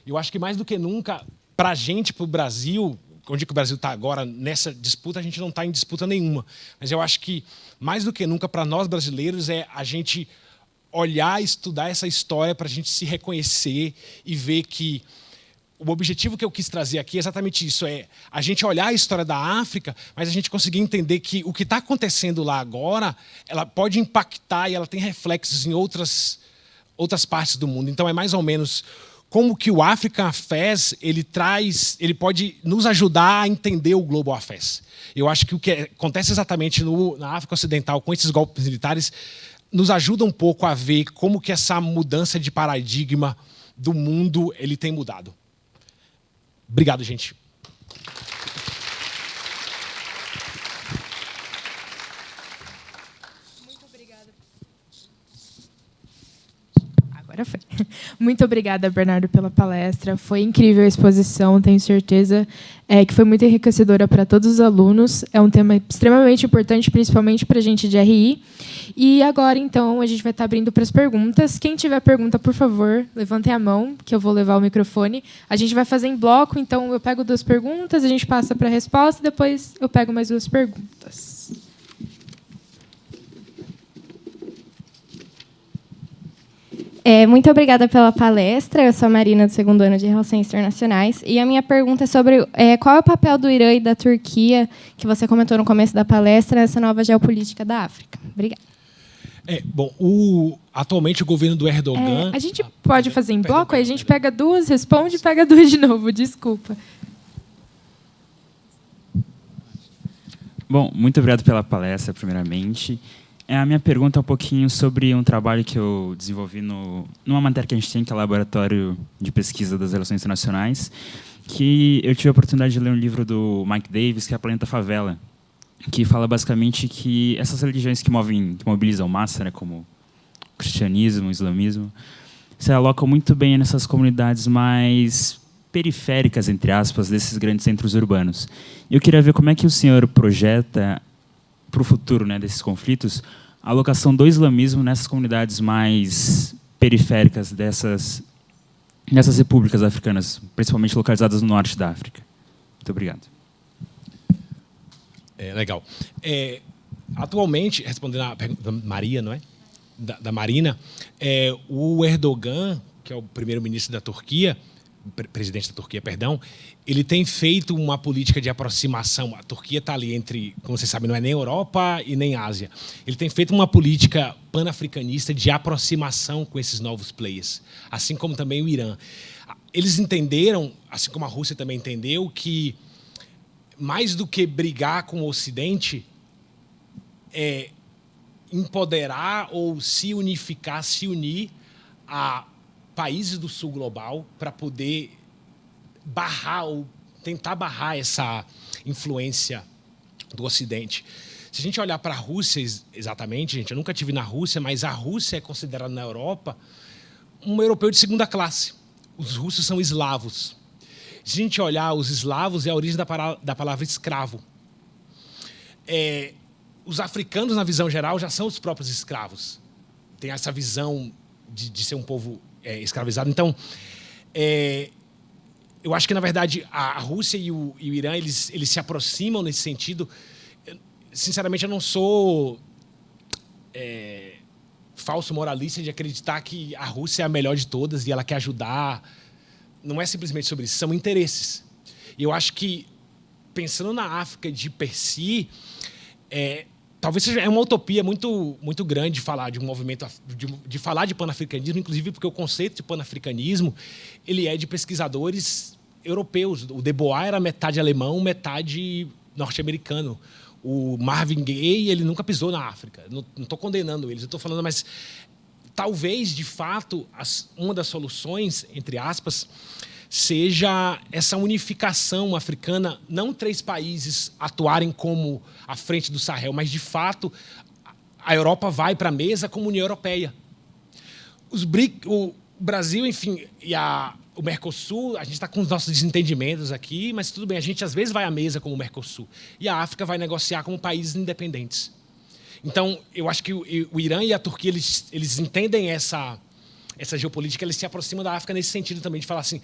Eu acho que mais do que nunca, para a gente, para o Brasil, onde que o Brasil está agora nessa disputa, a gente não está em disputa nenhuma. Mas eu acho que mais do que nunca para nós brasileiros é a gente olhar, estudar essa história para a gente se reconhecer e ver que o objetivo que eu quis trazer aqui é exatamente isso, a gente olhar a história da África, mas a gente conseguir entender que o que está acontecendo lá agora, ela pode impactar e ela tem reflexos em outras partes do mundo. Então, é mais ou menos como que o African Affairs, ele pode nos ajudar a entender o Global Affairs. Eu acho que o que acontece exatamente na África Ocidental com esses golpes militares nos ajuda um pouco a ver como que essa mudança de paradigma do mundo ele tem mudado. Obrigado, gente. Muito obrigada. Agora foi. Muito obrigada, Bernardo, pela palestra. Foi incrível a exposição, tenho certeza que foi muito enriquecedora para todos os alunos. É um tema extremamente importante, principalmente para a gente de RI. E agora, então, a gente vai estar abrindo para as perguntas. Quem tiver pergunta, por favor, levantem a mão, que eu vou levar o microfone. A gente vai fazer em bloco, então eu pego 2 perguntas, a gente passa para a resposta, e depois eu pego mais 2 perguntas. Muito obrigada pela palestra. Eu sou a Marina, do 2º ano de Relações Internacionais. E a minha pergunta é sobre qual é o papel do Irã e da Turquia, que você comentou no começo da palestra, nessa nova geopolítica da África. Obrigada. Bom, atualmente o governo do Erdogan... a gente pode fazer em bloco, aí a gente pega 2, responde e pega 2 de novo. Desculpa. Bom, muito obrigado pela palestra, primeiramente. A minha pergunta é um pouquinho sobre um trabalho que eu desenvolvi numa matéria que a gente tem, que é o Laboratório de Pesquisa das Relações Internacionais, que eu tive a oportunidade de ler um livro do Mike Davis, que é A Planeta Favela, que fala basicamente que essas religiões que mobilizam massa, né, como o cristianismo, o islamismo, se alocam muito bem nessas comunidades mais periféricas, entre aspas, desses grandes centros urbanos. Eu queria ver como é que o senhor projeta para o futuro, né, desses conflitos, a alocação do islamismo nessas comunidades mais periféricas nessas repúblicas africanas, principalmente localizadas no norte da África. Muito obrigado. Legal. Atualmente, respondendo à pergunta da Maria, não é? Da Marina, o Erdogan, que é o primeiro-ministro da Turquia, presidente da Turquia, perdão, ele tem feito uma política de aproximação. A Turquia está ali entre, como vocês sabem, não é nem Europa e nem Ásia. Ele tem feito uma política panafricanista de aproximação com esses novos players, assim como também o Irã. Eles entenderam, assim como a Rússia também entendeu, que mais do que brigar com o Ocidente, é empoderar ou se unificar, se unir a países do sul global para poder barrar ou tentar barrar essa influência do Ocidente. Se a gente olhar para a Rússia, exatamente, gente, eu nunca estive na Rússia, mas a Rússia é considerada na Europa um europeu de segunda classe. Os russos são eslavos. Se a gente olhar, os eslavos é a origem da palavra escravo. Os africanos, na visão geral, já são os próprios escravos. Tem essa visão de ser um povo escravizado. Então, eu acho que, na verdade, a Rússia e o Irã, eles se aproximam nesse sentido. Sinceramente, eu não sou falso moralista de acreditar que a Rússia é a melhor de todas e ela quer ajudar. Não é simplesmente sobre isso, são interesses. E eu acho que, pensando na África de per si, talvez seja uma utopia muito, muito grande falar de um movimento, de falar de panafricanismo, inclusive porque o conceito de panafricanismo ele é de pesquisadores europeus. O De Bois era metade alemão, metade norte-americano. O Marvin Gaye, ele nunca pisou na África. Não estou condenando eles, eu estou falando, mas talvez, de fato, uma das soluções, entre aspas, seja essa unificação africana, não 3 países atuarem como a frente do Sahel, mas, de fato, a Europa vai para a mesa como União Europeia. O Brasil, enfim, e o Mercosul, a gente está com os nossos desentendimentos aqui, mas tudo bem, a gente às vezes vai à mesa como o Mercosul. E a África vai negociar como países independentes. Então, eu acho que o Irã e a Turquia, eles entendem essa geopolítica, eles se aproximam da África nesse sentido também, de falar assim,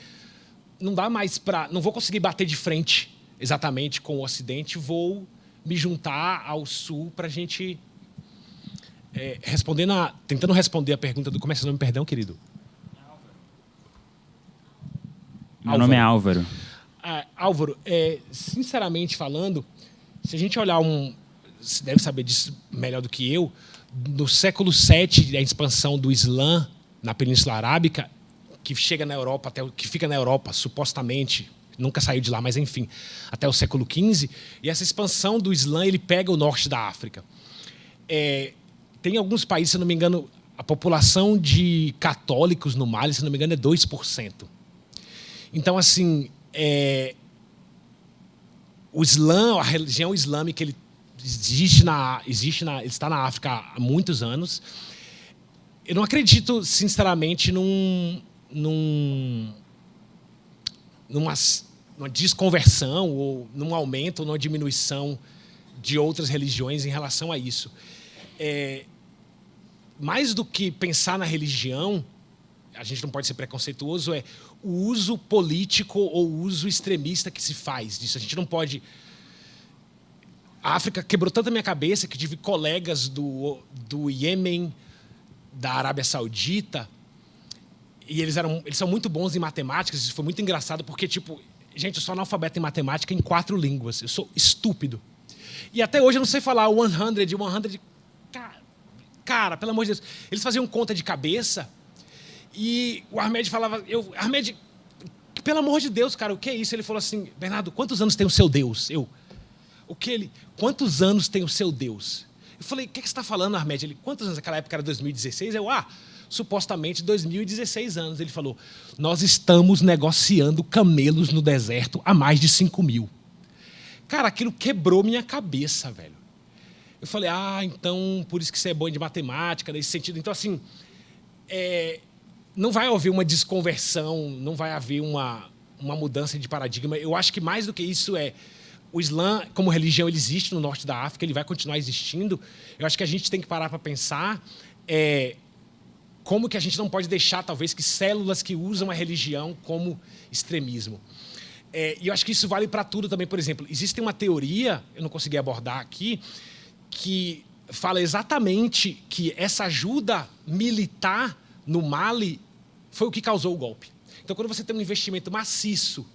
não dá mais para... Não vou conseguir bater de frente exatamente com o Ocidente, vou me juntar ao Sul para a gente... tentando responder a pergunta do... Como é seu nome, perdão, querido? Meu nome é Álvaro. Álvaro, sinceramente falando, se a gente olhar você deve saber disso melhor do que eu, no século VII, a expansão do Islã na Península Arábica, que chega na Europa, que fica na Europa, supostamente, nunca saiu de lá, mas enfim, até o século XV, e essa expansão do Islã, ele pega o norte da África. Tem alguns países, se não me engano, a população de católicos no Mali, se não me engano, é 2%. Então, assim, o Islã, a religião islâmica, ele está na África há muitos anos. Eu não acredito, sinceramente, numa desconversão ou num aumento ou numa diminuição de outras religiões em relação a isso. Mais do que pensar na religião, a gente não pode ser preconceituoso, o uso político ou o uso extremista que se faz disso. A gente não pode... A África quebrou tanto a minha cabeça que tive colegas do Iêmen, da Arábia Saudita, e eles são muito bons em matemática. Isso foi muito engraçado, porque, gente, eu sou analfabeto em matemática em 4 línguas. Eu sou estúpido. E até hoje eu não sei falar 100. Cara, pelo amor de Deus. Eles faziam conta de cabeça e o Ahmed falava... Ahmed, pelo amor de Deus, cara, o que é isso? Ele falou assim, Bernardo, quantos anos tem o seu Deus? Quantos anos tem o seu Deus? Eu falei, o que você está falando, Ahmed? Ele, quantos anos? Naquela época era 2016. Supostamente 2016 anos. Ele falou, nós estamos negociando camelos no deserto há mais de 5.000. Cara, aquilo quebrou minha cabeça, velho. Eu falei, então, por isso que você é bom de matemática, nesse sentido. Então, assim, não vai haver uma desconversão, não vai haver uma mudança de paradigma. Eu acho que mais do que isso o Islã, como religião, ele existe no norte da África, ele vai continuar existindo. Eu acho que a gente tem que parar para pensar como que a gente não pode deixar, talvez, que células que usam a religião como extremismo. E eu acho que isso vale para tudo também. Por exemplo, existe uma teoria, eu não consegui abordar aqui, que fala exatamente que essa ajuda militar no Mali foi o que causou o golpe. Então, quando você tem um investimento maciço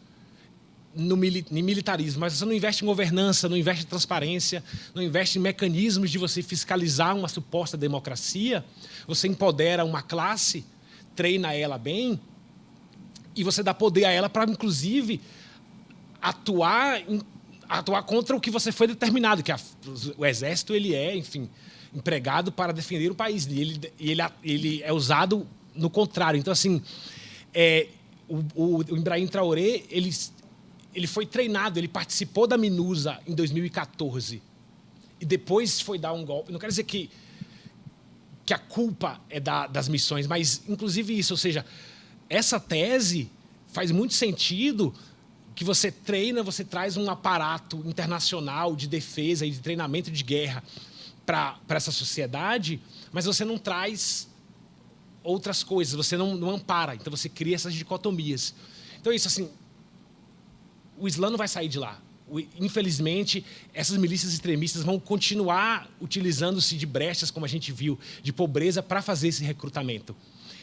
em militarismo, mas você não investe em governança, não investe em transparência, não investe em mecanismos de você fiscalizar uma suposta democracia, você empodera uma classe, treina ela bem, e você dá poder a ela para, inclusive, atuar contra o que você foi determinado, que o exército ele é, enfim, empregado para defender o país, e ele é usado no contrário. Então, assim, o Ibrahim Traoré, ele ele foi treinado, ele participou da MINUSA em 2014 e depois foi dar um golpe. Não quero dizer que a culpa é das missões, mas inclusive isso, ou seja, essa tese faz muito sentido que você treina, você traz um aparato internacional de defesa e de treinamento de guerra para essa sociedade, mas você não traz outras coisas, você não ampara, então você cria essas dicotomias. Então é isso, assim, o Islã não vai sair de lá. Infelizmente, essas milícias extremistas vão continuar utilizando-se de brechas, como a gente viu, de pobreza para fazer esse recrutamento.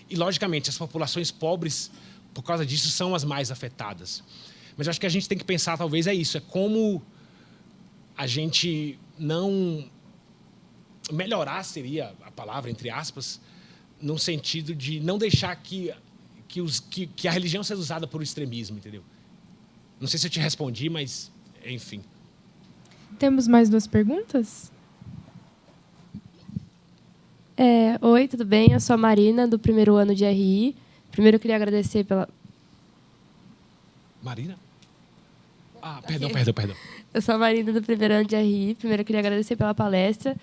E, logicamente, as populações pobres, por causa disso, são as mais afetadas. Mas eu acho que a gente tem que pensar, talvez, é isso, é como a gente não... melhorar seria a palavra, entre aspas, no sentido de não deixar que a religião seja usada por extremismo, entendeu? Não sei se eu te respondi, mas, enfim. Temos mais 2 perguntas? Oi, tudo bem? Eu sou a Marina, do primeiro ano de RI. Primeiro, eu queria agradecer pela... Marina? Perdão. Eu sou a Marina, do primeiro ano de RI. Primeiro, eu queria agradecer pela palestra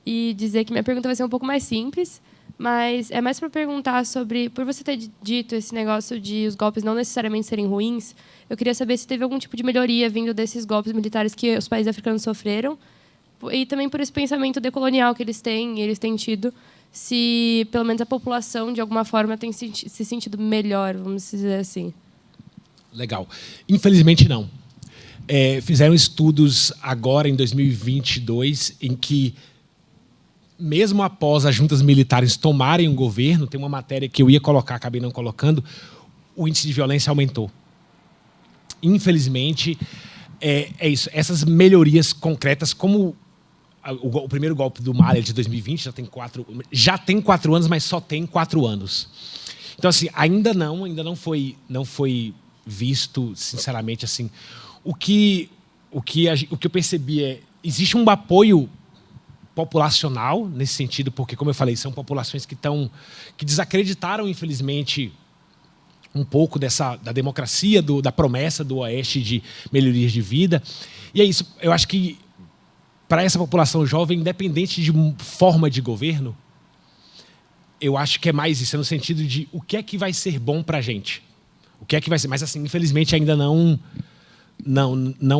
e dizer que minha pergunta vai ser um pouco mais simples, mas é mais para perguntar sobre, por você ter dito esse negócio de os golpes não necessariamente serem ruins, eu queria saber se teve algum tipo de melhoria vindo desses golpes militares que os países africanos sofreram, e também por esse pensamento decolonial que eles têm tido, se pelo menos a população, de alguma forma, tem se sentido melhor, vamos dizer assim. Legal. Infelizmente, não. Fizeram estudos agora, em 2022, em que, mesmo após as juntas militares tomarem o governo, tem uma matéria que eu ia colocar, acabei não colocando, o índice de violência aumentou. Infelizmente, é isso. Essas melhorias concretas, como o primeiro golpe do Mali de 2020, já tem 4 anos, mas só tem 4 anos. Então, assim, ainda não foi visto, sinceramente, assim. O que eu percebi existe um apoio populacional nesse sentido, porque, como eu falei, são populações que desacreditaram, infelizmente, um pouco da democracia, da promessa do Oeste de melhorias de vida. E é isso. Eu acho que, para essa população jovem, independente de forma de governo, eu acho que é mais isso, no sentido de o que é que vai ser bom para a gente. O que é que vai ser. Mas, assim, infelizmente, ainda não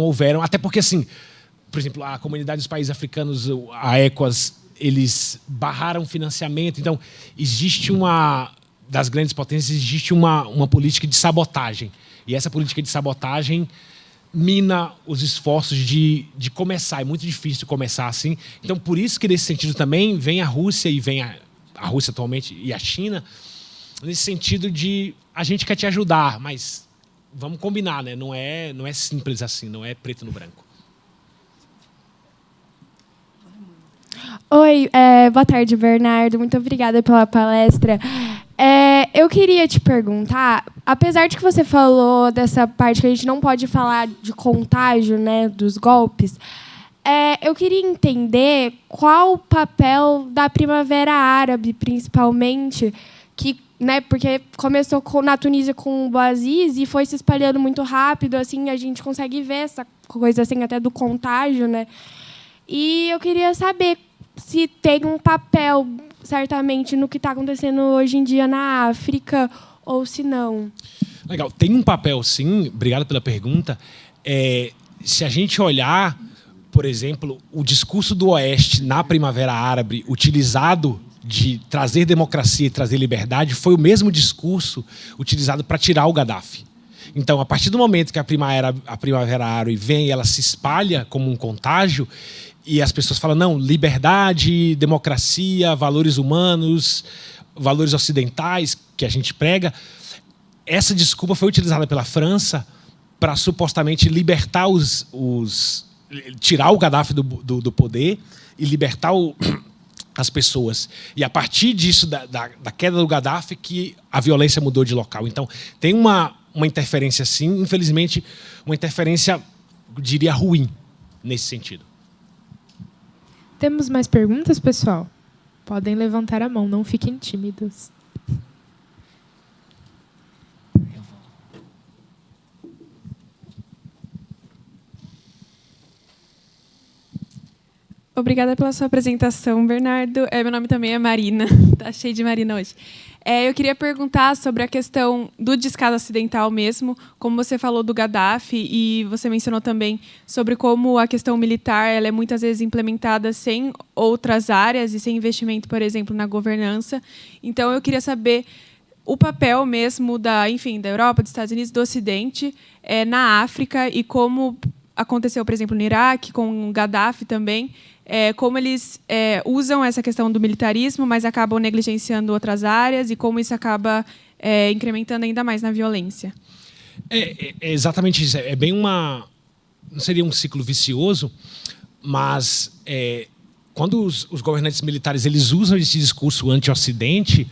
houveram. Até porque, assim, por exemplo, a comunidade dos países africanos, a ECOWAS, eles barraram financiamento. Então, das grandes potências, existe uma política de sabotagem. E essa política de sabotagem mina os esforços de começar. É muito difícil começar assim. Então, por isso que, nesse sentido, também vem a Rússia e vem a Rússia atualmente e a China, nesse sentido de a gente quer te ajudar, mas vamos combinar, né? Não é simples assim, não é preto no branco. Oi, boa tarde, Bernardo. Muito obrigada pela palestra. Eu queria te perguntar, apesar de que você falou dessa parte que a gente não pode falar de contágio, né, dos golpes, eu queria entender qual o papel da Primavera Árabe, principalmente, né, porque começou na Tunísia com o Bouazizi e foi se espalhando muito rápido, assim, a gente consegue ver essa coisa assim até do contágio, né? E eu queria saber se tem um papel, certamente, no que está acontecendo hoje em dia na África, ou se não. Legal. Tem um papel, sim. Obrigado pela pergunta. Se a gente olhar, por exemplo, o discurso do Oeste na Primavera Árabe, utilizado de trazer democracia e trazer liberdade, foi o mesmo discurso utilizado para tirar o Gaddafi. Então, a partir do momento que a Primavera Árabe vem, ela se espalha como um contágio, e as pessoas falam, não, liberdade, democracia, valores humanos, valores ocidentais que a gente prega. Essa desculpa foi utilizada pela França para supostamente libertar tirar o Gaddafi do poder e libertar as pessoas. E a partir disso, da queda do Gaddafi, que a violência mudou de local. Então, tem uma interferência, sim, infelizmente, uma interferência, eu diria, ruim nesse sentido. Temos mais perguntas, pessoal? Podem levantar a mão, não fiquem tímidos. Obrigada pela sua apresentação, Bernardo. Meu nome também é Marina. Tá cheio de Marina hoje. Eu queria perguntar sobre a questão do descaso acidental mesmo, como você falou do Gaddafi e você mencionou também sobre como a questão militar ela é muitas vezes implementada sem outras áreas e sem investimento, por exemplo, na governança. Então, eu queria saber o papel mesmo da Europa, dos Estados Unidos, do Ocidente na África e como aconteceu, por exemplo, no Iraque, com o Gaddafi também, como eles usam essa questão do militarismo, mas acabam negligenciando outras áreas e como isso acaba incrementando ainda mais na violência. É exatamente isso. É bem uma... Não seria um ciclo vicioso, mas quando os governantes militares eles usam esse discurso anti-Ocidente,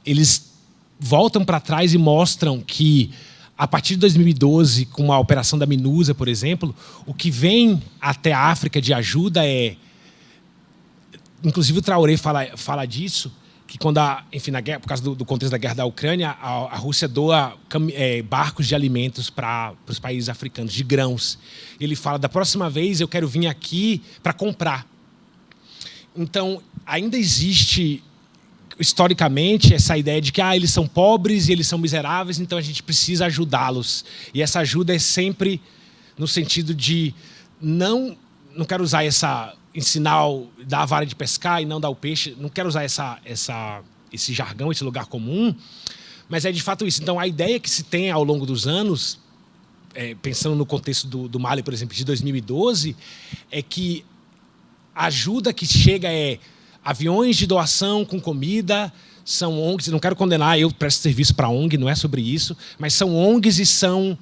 eles voltam para trás e mostram que, a partir de 2012, com a operação da MINUSA, por exemplo, o que vem até a África de ajuda inclusive o Traoré fala disso, que quando, enfim, na guerra, por causa do contexto da guerra da Ucrânia, a Rússia doa barcos de alimentos para os países africanos, de grãos. Ele fala, da próxima vez eu quero vir aqui para comprar. Então, ainda existe, historicamente, essa ideia de que eles são pobres e eles são miseráveis, então a gente precisa ajudá-los. E essa ajuda é sempre no sentido de não quero usar ensinar, dar a vara de pescar e não dar o peixe, não quero usar esse jargão, esse lugar comum, mas é de fato isso. Então, a ideia que se tem ao longo dos anos, pensando no contexto do Mali, por exemplo, de 2012, é que a ajuda que chega aviões de doação com comida, são ONGs, não quero condenar, eu presto serviço para a ONG, não é sobre isso, mas são ONGs e são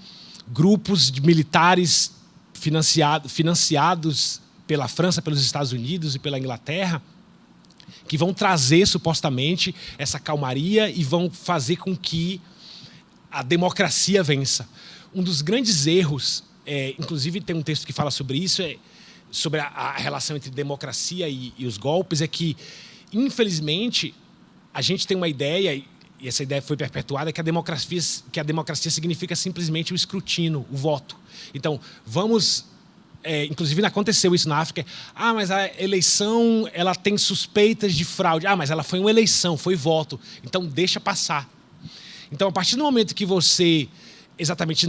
grupos de militares financiados pela França, pelos Estados Unidos e pela Inglaterra, que vão trazer, supostamente, essa calmaria e vão fazer com que a democracia vença. Um dos grandes erros, inclusive tem um texto que fala sobre isso, sobre a relação entre democracia e os golpes, é que, infelizmente, a gente tem uma ideia, e essa ideia foi perpetuada, que a democracia significa simplesmente o escrutínio, o voto. Então, inclusive aconteceu isso na África, mas a eleição ela tem suspeitas de fraude, mas ela foi uma eleição, foi voto, então deixa passar. Então, a partir do momento que você exatamente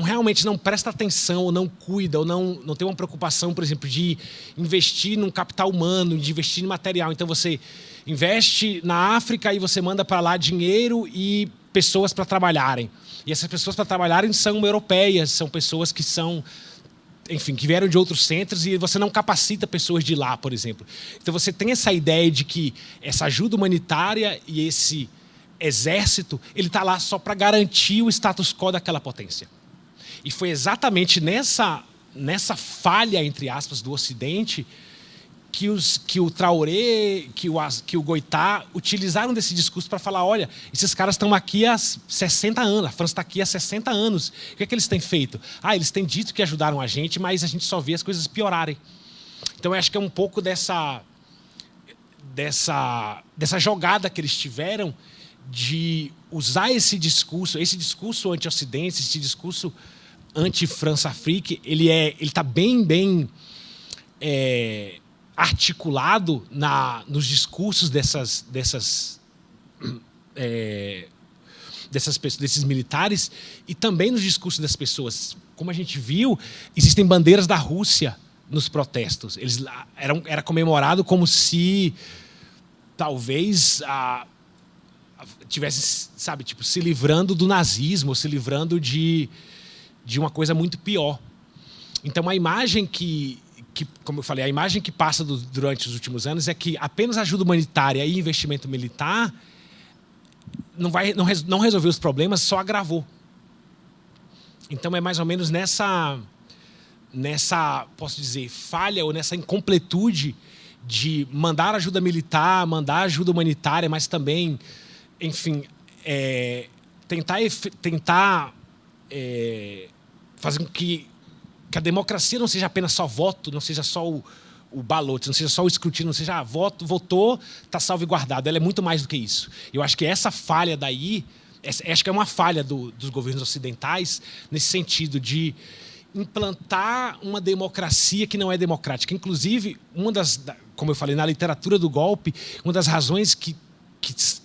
realmente não presta atenção, ou não cuida, ou não tem uma preocupação, por exemplo, de investir num capital humano, de investir em material. Então, você investe na África e você manda para lá dinheiro e pessoas para trabalharem. E essas pessoas para trabalharem são europeias, são pessoas que são, enfim, que vieram de outros centros e você não capacita pessoas de lá, por exemplo. Então, você tem essa ideia de que essa ajuda humanitária e esse exército, ele está lá só para garantir o status quo daquela potência. E foi exatamente nessa falha, entre aspas, do Ocidente que o Traoré, que o Goïta utilizaram desse discurso para falar, olha, esses caras estão aqui há 60 anos, a França está aqui há 60 anos. O que é que eles têm feito? Eles têm dito que ajudaram a gente, mas a gente só vê as coisas piorarem. Então, eu acho que é um pouco dessa jogada que eles tiveram de usar esse discurso anti-Ocidente, esse discurso anti-França-Afrique, ele está bem articulado nos discursos desses militares e também nos discursos das pessoas. Como a gente viu, existem bandeiras da Rússia nos protestos. Era comemorado como se talvez tivesse, se livrando do nazismo, se livrando de uma coisa muito pior. Então, a imagem que, como eu falei, a imagem que passa durante os últimos anos é que apenas ajuda humanitária e investimento militar não resolveu os problemas, só agravou. Então, é mais ou menos nessa, posso dizer, falha ou nessa incompletude de mandar ajuda militar, mandar ajuda humanitária, mas também, enfim, tentar fazer com que a democracia não seja apenas só voto, não seja só o balote, não seja só o escrutínio, não seja votou, está salvaguardado. Ela é muito mais do que isso. Eu acho que essa falha daí, acho que é uma falha dos governos ocidentais, nesse sentido de implantar uma democracia que não é democrática. Inclusive, como eu falei, na literatura do golpe, uma das razões que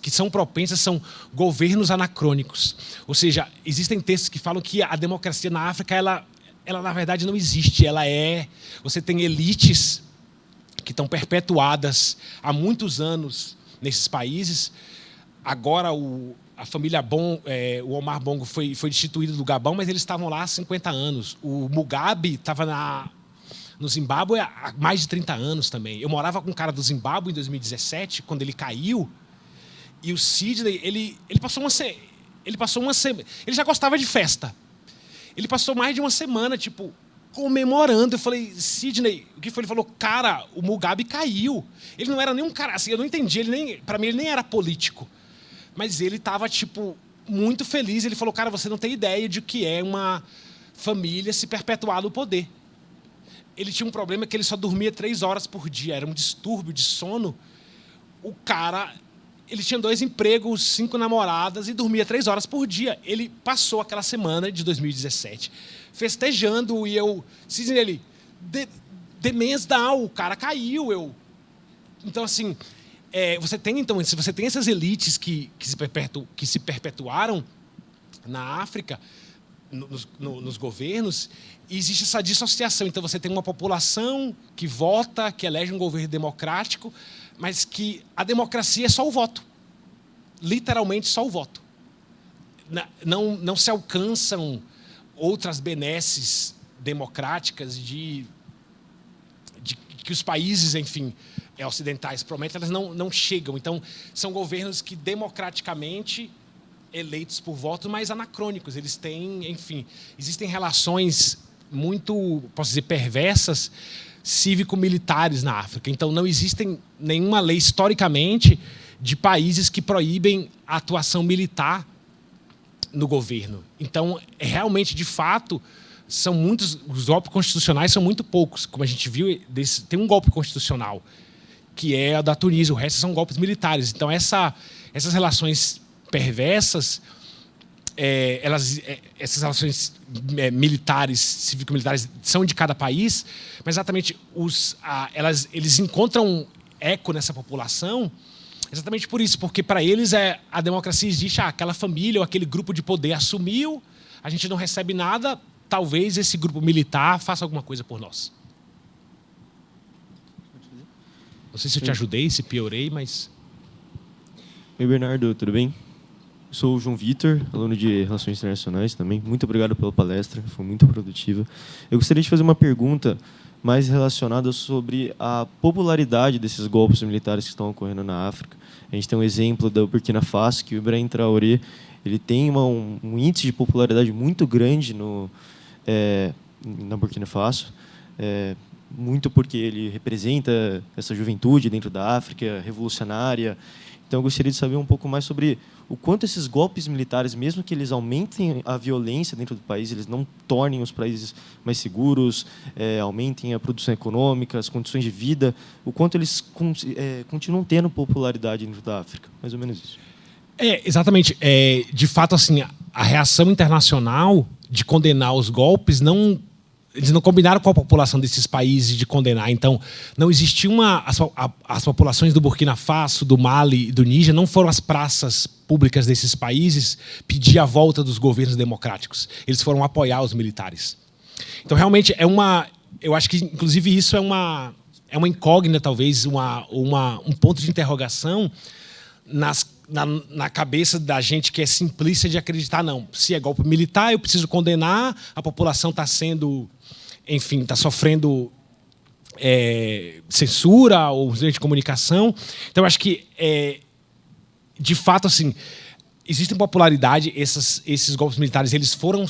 são propensas são governos anacrônicos. Ou seja, existem textos que falam que a democracia na África, ela na verdade não existe. Você tem elites que estão perpetuadas há muitos anos nesses países. Agora a família o Omar Bongo foi destituído do Gabão, mas eles estavam lá há 50 anos. O Mugabe estava no Zimbábue há mais de 30 anos também. Eu morava com um cara do Zimbábue em 2017, quando ele caiu, e o Sidney, ele passou uma semana. Ele já gostava de festa. Ele passou mais de uma semana, tipo, comemorando. Eu falei, Sidney, o que foi? Ele falou, cara, o Mugabe caiu. Ele não era nem um cara, assim, eu não entendi, para mim ele nem era político. Mas ele estava, tipo, muito feliz. Ele falou, cara, você não tem ideia de o que é uma família se perpetuar no poder. Ele tinha um problema que ele só dormia 3 horas por dia. Era um distúrbio de sono. O cara, ele tinha 2 empregos, 5 namoradas e dormia 3 horas por dia. Ele passou aquela semana de 2017 festejando e Sidney, ele, demensal, o cara caiu. Então, assim, se você tem essas elites que se perpetuaram na África, nos governos, e existe essa dissociação. Então, você tem uma população que vota, que elege um governo democrático, mas que a democracia é só o voto. Literalmente só o voto. Não se alcançam outras benesses democráticas que os países, enfim, ocidentais prometem, elas não chegam. Então, são governos que democraticamente eleitos por voto, mas anacrônicos. Eles têm, enfim, existem relações muito, posso dizer, perversas, cívico-militares na África. Então, não existem nenhuma lei, historicamente, de países que proíbem a atuação militar no governo. Então, realmente, de fato, os golpes constitucionais são muito poucos. Como a gente viu, tem um golpe constitucional, que é a da Tunísia. O resto são golpes militares. Então, essas relações perversas, essas relações militares, cívico-militares, são de cada país, mas exatamente eles encontram eco nessa população exatamente por isso, porque para eles a democracia existe, aquela família ou aquele grupo de poder assumiu, a gente não recebe nada, talvez esse grupo militar faça alguma coisa por nós. Não sei se eu te ajudei, se piorei, mas... Oi, Bernardo, tudo bem? Sou o João Vitor, aluno de Relações Internacionais também. Muito obrigado pela palestra, foi muito produtiva. Eu gostaria de fazer uma pergunta mais relacionada sobre a popularidade desses golpes militares que estão ocorrendo na África. A gente tem um exemplo da Burkina Faso, que o Ibrahim Traoré ele tem um índice de popularidade muito grande na Burkina Faso, muito porque ele representa essa juventude dentro da África, revolucionária. Então, eu gostaria de saber um pouco mais sobre o quanto esses golpes militares, mesmo que eles aumentem a violência dentro do país, eles não tornem os países mais seguros, aumentem a produção econômica, as condições de vida, o quanto eles continuam tendo popularidade dentro da África. Mais ou menos isso. Exatamente. De fato, assim, a reação internacional de condenar os golpes eles não combinaram com a população desses países de condenar. Então, não existiu as populações do Burkina Faso, do Mali e do Níger não foram às praças públicas desses países pedir a volta dos governos democráticos. Eles foram apoiar os militares. Então, realmente, eu acho que, inclusive, isso é uma incógnita, talvez, um ponto de interrogação na cabeça da gente que é simplista de acreditar, não, se é golpe militar, eu preciso condenar, a população está sofrendo censura ou de comunicação. Então, eu acho que, de fato, assim, existem popularidade, esses golpes militares, eles foram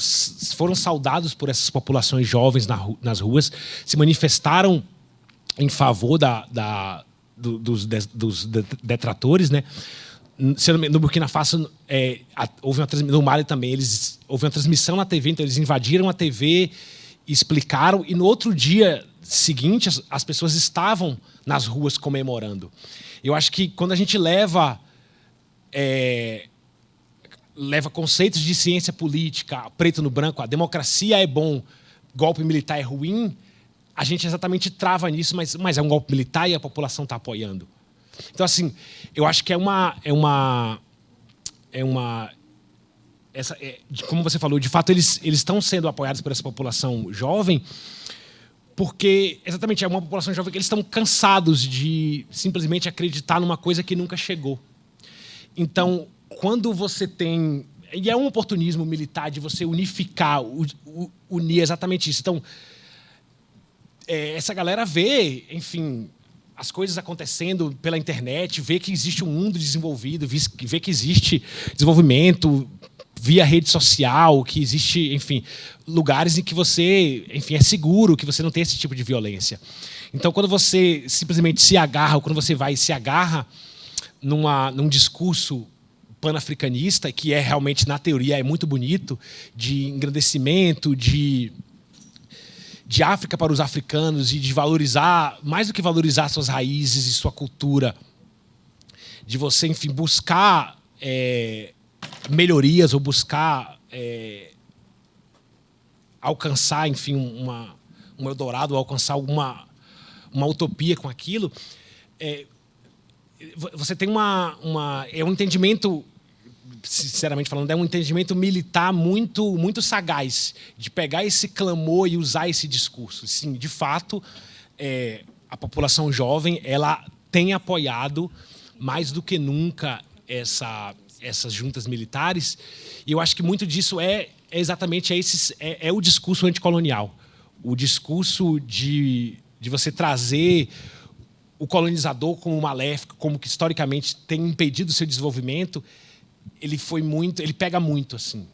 saudados por essas populações jovens nas ruas, se manifestaram em favor dos detratores, né? No Burkina Faso, no Mali também, houve uma transmissão na TV, então eles invadiram a TV, explicaram, e no outro dia seguinte as pessoas estavam nas ruas comemorando. Eu acho que quando a gente leva conceitos de ciência política, preto no branco, a democracia é bom, golpe militar é ruim, a gente exatamente trava nisso, mas é um golpe militar e a população está apoiando. Então, assim, eu acho que como você falou, de fato, eles estão sendo apoiados por essa população jovem, porque exatamente é uma população jovem que eles estão cansados de simplesmente acreditar numa coisa que nunca chegou. Então, quando você tem... E é um oportunismo militar de você unificar, unir exatamente isso. Então, essa galera vê, enfim, as coisas acontecendo pela internet, vê que existe um mundo desenvolvido, vê que existe desenvolvimento via rede social, que existe, enfim, lugares em que você, enfim, é seguro, que você não tem esse tipo de violência. Então, quando você simplesmente se agarra, ou quando você vai e se agarra num discurso panafricanista, que é realmente, na teoria, é muito bonito, de engrandecimento, de África para os africanos e de valorizar, mais do que valorizar suas raízes e sua cultura, de você, enfim, buscar melhorias ou buscar alcançar, enfim, um Eldorado, alcançar uma utopia com aquilo, você tem é um entendimento, sinceramente falando, é um entendimento militar muito sagaz, de pegar esse clamor e usar esse discurso. Sim, de fato, a população jovem ela tem apoiado mais do que nunca essas juntas militares, e eu acho que muito disso é exatamente o discurso anticolonial, o discurso de você trazer o colonizador como maléfico, como que historicamente tem impedido o seu desenvolvimento. Ele pega muito, assim.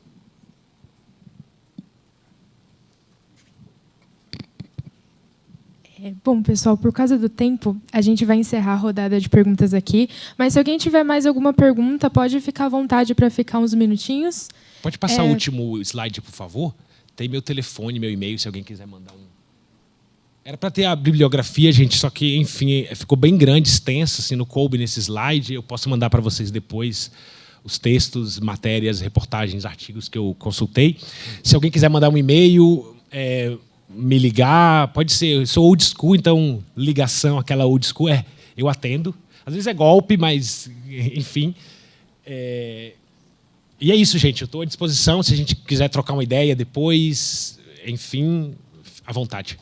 Bom, pessoal, por causa do tempo, a gente vai encerrar a rodada de perguntas aqui. Mas se alguém tiver mais alguma pergunta, pode ficar à vontade para ficar uns minutinhos. Pode passar o último slide, por favor? Tem meu telefone, meu e-mail, se alguém quiser mandar um. Era para ter a bibliografia, gente, só que, enfim, ficou bem grande, extensa, assim, não coube nesse slide. Eu posso mandar para vocês depois os textos, matérias, reportagens, artigos que eu consultei. Se alguém quiser mandar um e-mail, me ligar, pode ser. Eu sou old school, então ligação, aquela old school, eu atendo. Às vezes é golpe, mas, enfim. E é isso, gente. Eu estou à disposição. Se a gente quiser trocar uma ideia depois, enfim, à vontade.